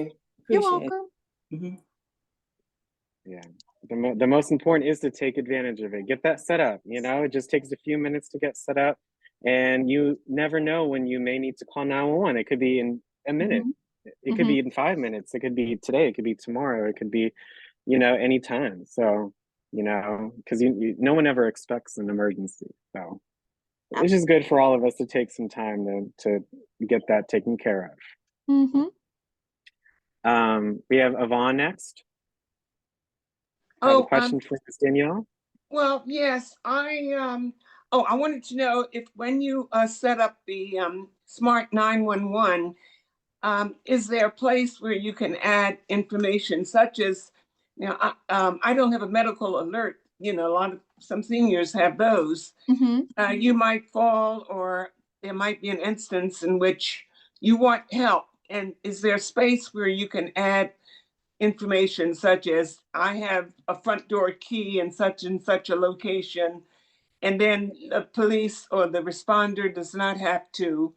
You're
Appreciate
welcome.
it. Mhm.
Yeah. The most important is to take advantage of it. Get that set up. You know, it just takes a few minutes to get set up. And you never know when you may need to call 911. It could be in a minute.
Mhm.
It could
Mhm.
be in 5 minutes. It could be today. It could be tomorrow. It could be, anytime. So, because no one ever expects an emergency. So it's just good for all of us to take some time to get that taken care
Mhm.
of. We have Yvonne next. I have a
Oh,
question for Ms. Danielle.
well, yes, I wanted to know if when you set up the Smart 911, is there a place where you can add information such as, I don't have a medical alert. Some seniors have those.
Mhm.
You might fall, or there might be an instance in which you want help. And is there space where you can add information such as, I have a front door key in such and such a location, and then the police or the responder does not have to,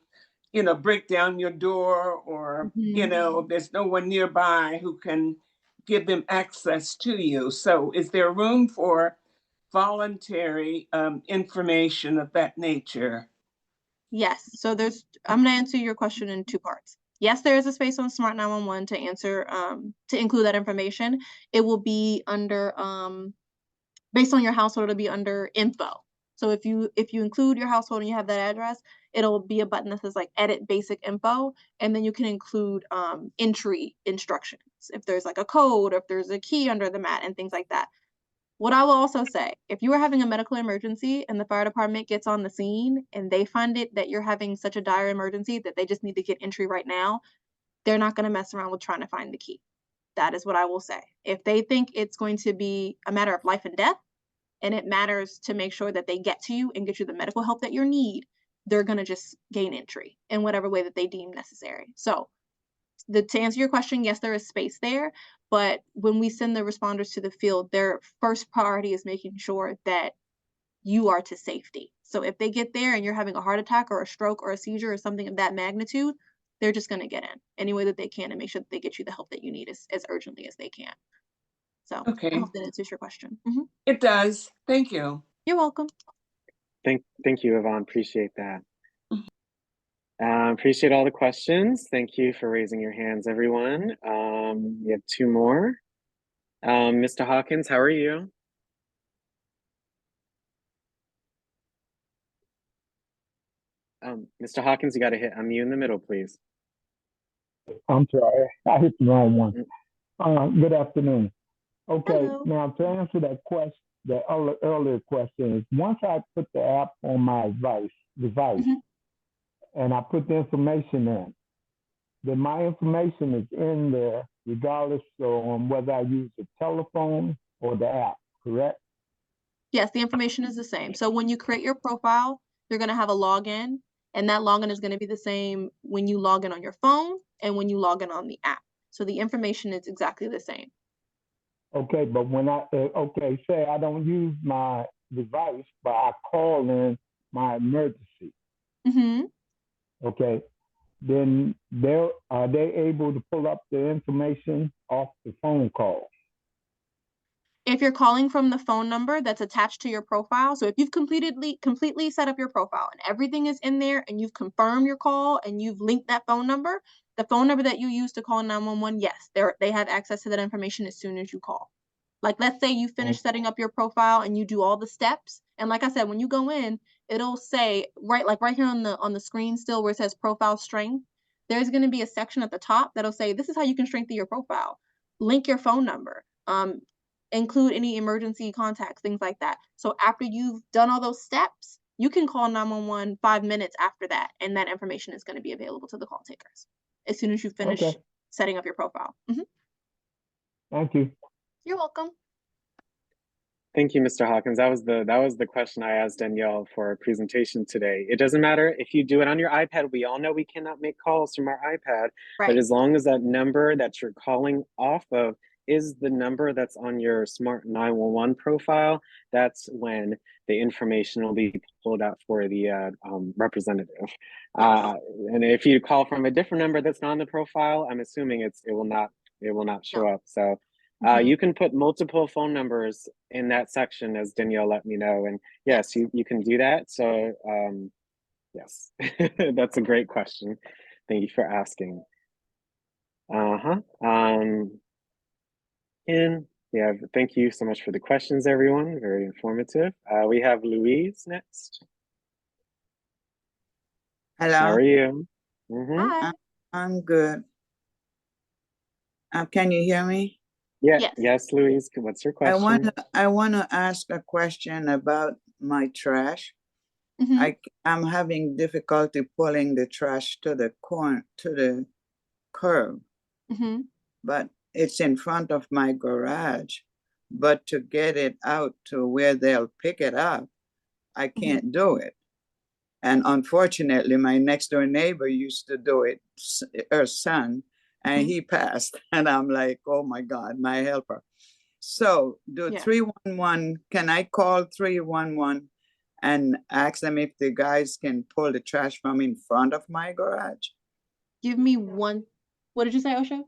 break down your door, or,
Mhm.
there's no one nearby who can give them access to you. So is there room for voluntary information of that nature?
Yes. So I'm gonna answer your question in two parts. Yes, there is a space on Smart 911 to answer, to include that information. It will be under, based on your household, it'll be under info. So if you include your household and you have that address, it'll be a button that says like edit basic info, and then you can include entry instructions if there's like a code or if there's a key under the mat and things like that. What I will also say, if you are having a medical emergency and the fire department gets on the scene and they find it that you're having such a dire emergency that they just need to get entry right now, they're not going to mess around with trying to find the key. That is what I will say. If they think it's going to be a matter of life and death, and it matters to make sure that they get to you and get you the medical help that you need, they're going to just gain entry in whatever way that they deem necessary. So to answer your question, yes, there is space there, but when we send the responders to the field, their first priority is making sure that you are to safety. So if they get there and you're having a heart attack or a stroke or a seizure or something of that magnitude, they're just going to get in any way that they can and make sure that they get you the help that you need as urgently as they can. So I
Okay,
hope that answers your question.
it does. Thank you.
You're welcome.
Thank you, Yvonne. Appreciate that. Appreciate all the questions. Thank you for raising your hands, everyone. We have two more. Mr. Hawkins, how are you? Mr. Hawkins, you got to hit unmute in the middle, please.
I'm sorry, I hit the wrong one.
Mm.
Good afternoon. Okay,
Hello.
now to answer that question, the earlier question is, once I put the app on my device,
Mhm.
and I put the information in, then my information is in there regardless on whether I use the telephone or the app, correct?
Yes, the information is the same. So when you create your profile, you're going to have a login, and that login is going to be the same when you log in on your phone and when you log in on the app. So the information is exactly the same.
Okay, but when say I don't use my device, but I call in my emergency,
Mhm.
okay? then are they able to pull up the information off the phone call?
If you're calling from the phone number that's attached to your profile, so if you've completely set up your profile and everything is in there and you've confirmed your call and you've linked that phone number, the phone number that you use to call 911, yes, they have access to that information as soon as you call. Like, let's say you finish setting up your profile and you do all the steps, and like I said, when you go in, it'll say right here on the screen still where it says profile strength, there's going to be a section at the top that'll say this is how you can strengthen your profile. Link your phone number. Include any emergency contacts, things like that. So after you've done all those steps, you can call 911 5 minutes after that, and that information is going to be available to the call takers as soon as you finish
Okay.
setting up your profile.
Thank you.
You're welcome.
Thank you, Mr. Hawkins. That was the question I asked Danielle for our presentation today. It doesn't matter if you do it on your iPad. We all know we cannot make calls from our iPad,
Right.
but as long as that number that you're calling off of is the number that's on your Smart 911 profile, that's when the information will be pulled out for the representative. And if you call from a different number that's not on the profile, I'm assuming it will not show up. So you can put multiple phone numbers in that section, as Danielle let me know. And yes, you can do that. So yes, that's a great question. Thank you for asking. And yeah, thank you so much for the questions, everyone. Very informative. We have Louise next.
Hello.
How are you?
Hi.
I'm good. Can you hear me?
Yeah. Yes, Louise. What's your question?
I wanna ask a question about my trash. I'm having difficulty pulling the trash to the curb, but it's in front of my garage. But to get it out to where they'll pick it up, I can't do it. And unfortunately, my next door neighbor used to do it, her son, and he passed. And I'm like, oh my God, my helper. So do 311, can I call 311 and ask them if the guys can pull the trash from in front of my garage?
Give me one. What did you say, Osho?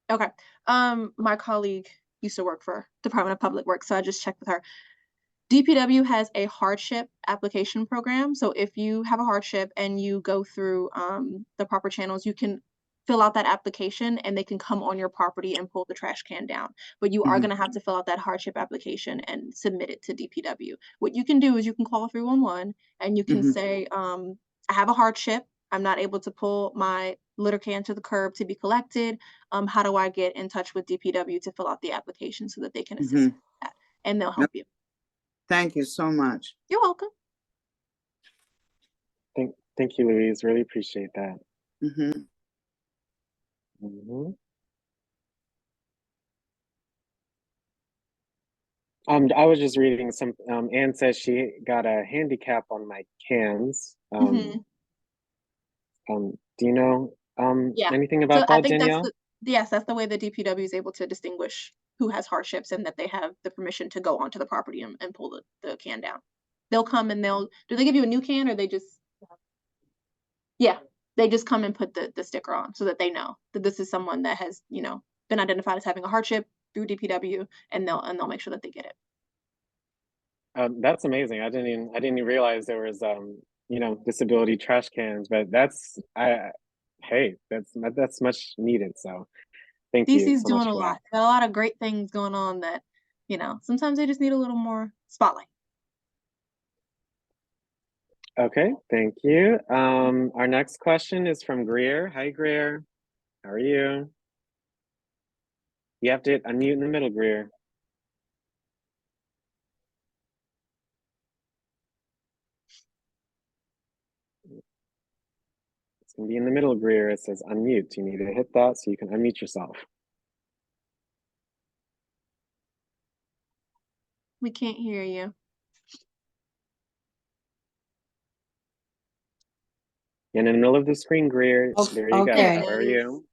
Okay. My colleague used to work for Department of Public Works, so I just checked with her. DPW has a hardship application program. So if you have a hardship and you go through the proper channels, you can fill out that application and they can come on your property and pull the trash can down. But you are going to have to fill out that hardship application and submit it to DPW. What you can do is you can call 311 and you can say, I have a hardship. I'm not able to pull my litter can to the curb to be collected. How do I get in touch with DPW to fill out the application so that they can assist with that? And they'll help you.
Thank you so much.
You're welcome.
Thank you, Louise. Really appreciate that. I was just reading some. Anne says she got a handicap on my cans. Do you know anything about that, Danielle?
Yes, that's the way the DPW is able to distinguish who has hardships and that they have the permission to go onto the property and pull the can down. They'll come and do they give you a new can or they just, they just come and put the sticker on so that they know that this is someone that has, been identified as having a hardship through DPW and they'll make sure that they get it.
That's amazing. I didn't even realize there was, disability trash cans, but that's much needed. So thank you.
DC's
so
doing
much
a
for
lot. Got a lot of great things going on that, sometimes they just need a little more spotlight.
Okay, thank you. Our next question is from Greer. Hi, Greer. How are you? You have to unmute in the middle, Greer. It's gonna be in the middle, Greer. It says unmute. You need to hit that so you can unmute yourself.
We can't hear you.
In the middle of the screen, Greer. There you go. How are you?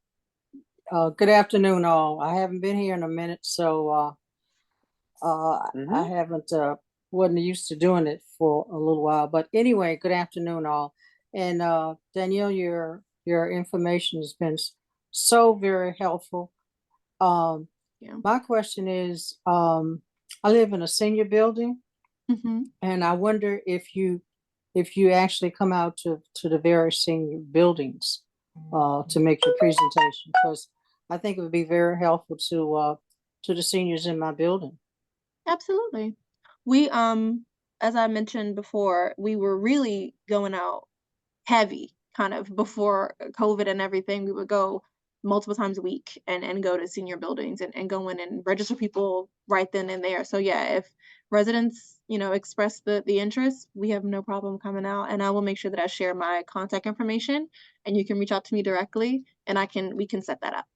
Good afternoon, all. I haven't been here in a minute, so I
Mhm.
haven't, wasn't used to doing it for a little while, but anyway, good afternoon all. And, Danielle, your information has been so very helpful.
Yeah.
My question is, I live in a senior building
Mm-hmm.
and I wonder if you actually come out to the various senior buildings, to make your presentation, because I think it would be very helpful to the seniors in my building.
Absolutely. We, as I mentioned before, we were really going out heavy kind of before COVID and everything. We would go multiple times a week and go to senior buildings and go in and register people right then and there. So yeah, if residents, express the interest, we have no problem coming out, and I will make sure that I share my contact information and you can reach out to me directly and we can set that up.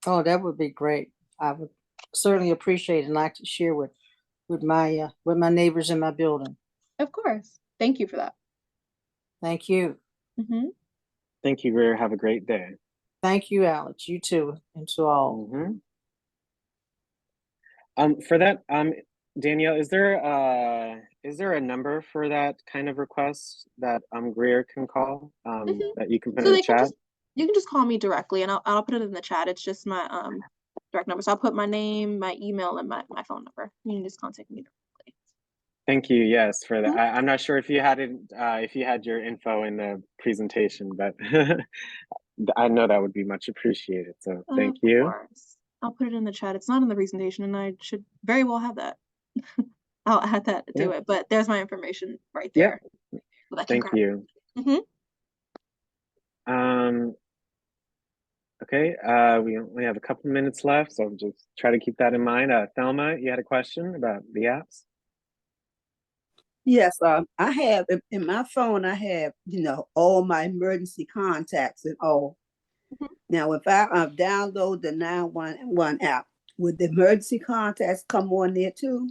Oh, that would be great. I would certainly appreciate and like to share with my neighbors in my building.
Of course. Thank you for that.
Thank you.
Mm-hmm.
Thank you, Greer. Have a great day.
Thank you, Alex. You too, and to all.
Mhm. For that, Danielle, is there a number for that kind of request that Greer can call,
Mhm.
that you can put
So
in the
they can
chat?
you can just call me directly and I'll put it in the chat. It's just my direct number. So I'll put my name, my email, and my phone number. You can just contact me directly.
Thank you. Yes, for that.
Mhm.
I'm not sure if you had it, if you had your info in the presentation, but I know that would be much appreciated. So thank
Of
you.
course. I'll put it in the chat. It's not in the presentation and I should very well have that. I'll add that to
Yeah.
it, but there's my information right
Yeah.
there. So that can
Thank
grab it.
you.
Mhm.
Okay, we only have a couple minutes left, so just try to keep that in mind. Thelma, you had a question about the apps?
Yes, I have in my phone, I have, all my emergency contacts and all.
Mhm.
Now, if I download the 911 app, would the emergency contacts come on there too?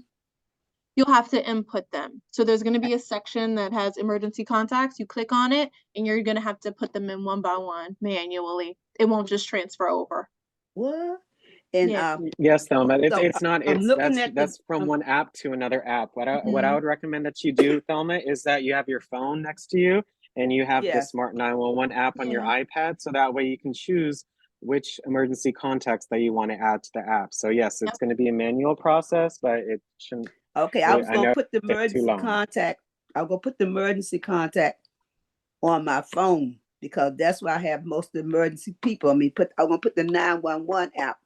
You'll have to input them. So there's going to be a section that has emergency contacts. You click on it and you're going to have to put them in one by one manually. It won't just transfer over.
What? And
Yeah.
Yes, Thelma.
so
It's not.
I'm
It's
looking at
that's from one app to another app. What I would recommend that you do, Thelma, is that you have your phone next to you and you have the
yes.
Smart 911 app on your
Yeah.
iPad, so that way you can choose which emergency contacts that you want to add to the app. So yes, it's
Yep.
going to be a manual process, but it shouldn't.
Okay, I was
I
gonna
know
put the
it take too
emergency
long.
contact. I'm gonna put the emergency contact on my phone because that's where I have most of the emergency people. I'm gonna put the 911 app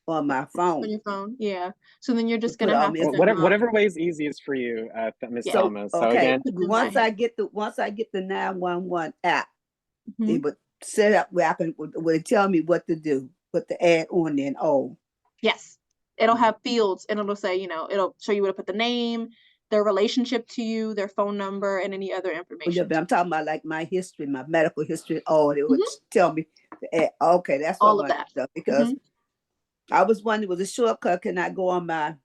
on my
On
phone.
your phone. Yeah. So then you're
To
just
put
going to
all
have
my
Well,
to,
whatever way is easiest for you, Miss
yeah,
So
Thelma. So
okay,
again,
put them by hand.
once I get the 911 app,
Mhm.
it would set up where I can would it tell me what to do, what to add on there and all.
Yes. It'll have fields and it'll say, it'll show you where to put the name, their relationship to you, their phone number, and any other
Yeah,
information.
but I'm talking about like my history, my medical history. Oh, it would
Mhm.
tell me. To add. Okay, that's what I
All of
want
that.
to know because
Mhm.
I was wondering was a shortcut. Can I go on my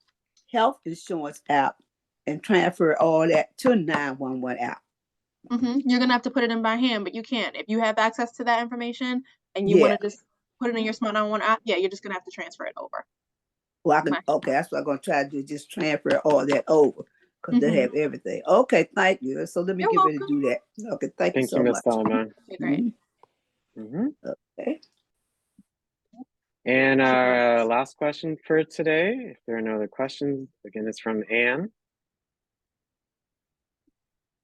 health insurance app and transfer all that to 911 app?
You're gonna have to put it in by hand, but you can. If you have access to that information and you
Yeah.
wanna just put it in your Smart 911 app, yeah, you're just gonna have to transfer it over.
Well, I can.
Right.
Okay, that's what I'm gonna try to do. Just transfer all that over because they
Mhm.
have everything. Okay, thank you. So let me
You're
get ready to
welcome.
do that. Okay, thank you
thank you,
so
Miss
much.
Thelma.
Okay, great.
hmm
Okay.
And last question for today, if there are no other questions, again, it's from Anne.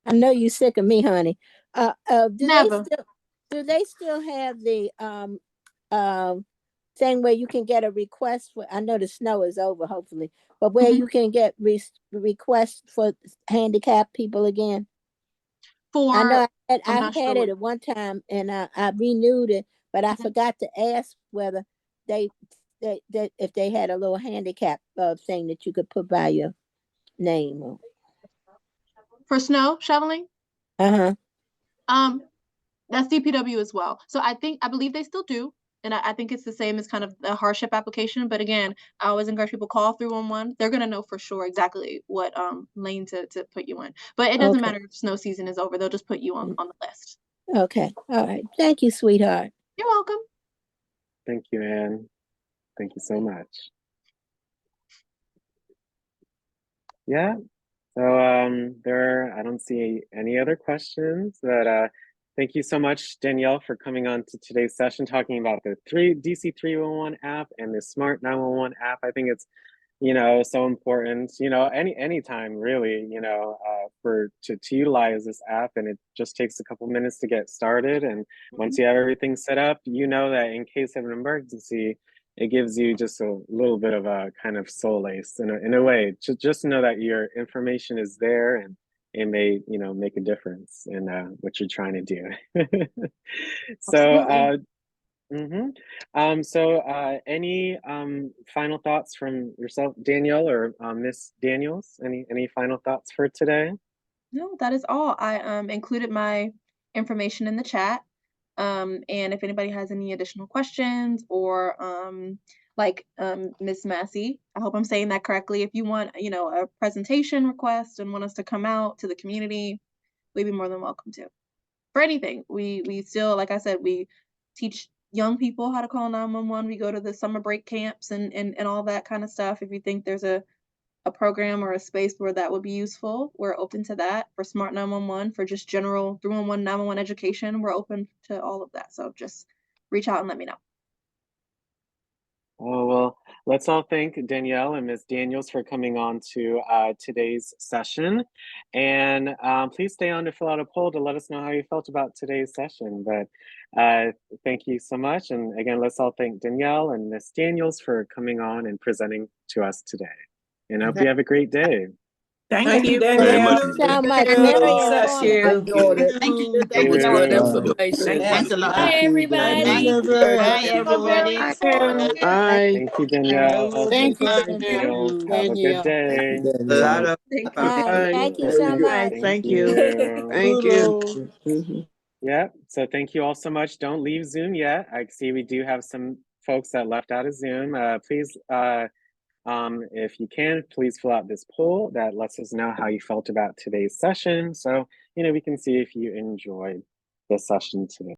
I know you sick of me, honey.
Never.
Do they still have the thing where you can get a request for? I know the snow is over, hopefully, but where
Mhm.
you can get requests for handicapped people again? I know
I'm
I
not sure
had it
what.
at one time and I renewed it, but I
Mhm.
forgot to ask whether they if they had a little handicap thing that you could put by your name.
For snow shoveling,
Uh-huh.
that's DPW as well. So I believe they still do, and I think it's the same as kind of the hardship application. But again, I always encourage people call 311. They're gonna know for sure exactly what lane to put you in. But it doesn't
Okay.
matter if snow season is over. They'll just put you on the list.
Okay. All right. Thank you, sweetheart.
You're welcome.
Thank you, Anne. Thank you so much. Yeah. So I don't see any other questions, but thank you so much, Danielle, for coming on to today's session talking about the DC 311 app and the Smart 911 app. I think it's, so important, anytime really, to utilize this app, and it just takes a couple minutes to get started. And once you have everything set up, that in case of an emergency, it gives you just a little bit of a kind of solace in a way, just to know that your information is there and it may, make a difference in what you're trying to do. So,
Absolutely.
any final thoughts from yourself, Danielle, or Miss Daniels? Any final thoughts for today?
No, that is all. I included my information in the chat. And if anybody has any additional questions or Miss Massey, I hope I'm saying that correctly. If you want, a presentation request and want us to come out to the community, we'd be more than welcome to. For anything. We still, like I said, we teach young people how to call 911. We go to the summer break camps and all that kind of stuff. If you think there's a program or a space where that would be useful, we're open to that. For Smart 911, for just general 311 911 education, we're open to all of that. So just reach out and let me know.
Oh, well, let's all thank Danielle and Ms. Daniels for coming on to today's session. And please stay on to fill out a poll to let us know how you felt about today's session. But thank you so much. And again, let's all thank Danielle and Ms. Daniels for coming on and presenting to us today. And I hope you have a great day.
Thank you,
Thank
Danielle.
you so much.
Thank
Very
you.
Bless
informative.
you.
Thank you.
Thank you
Thank
so
you.
much.
Information.
Thanks a lot.
Bye, everybody. Bye, everybody.
Bye.
Thank you, Danielle.
Thank you,
Ms.
Danielle.
Daniels. Have a good day.
A lot of
Thank you.
Bye. Thank you so much.
Thank you.
Thank you.
Yeah, so thank you all so much. Don't leave Zoom yet. I see we do have some folks that left out of Zoom. Please, if you can, please fill out this poll that lets us know how you felt about today's session. So, we can see if you enjoyed the session today.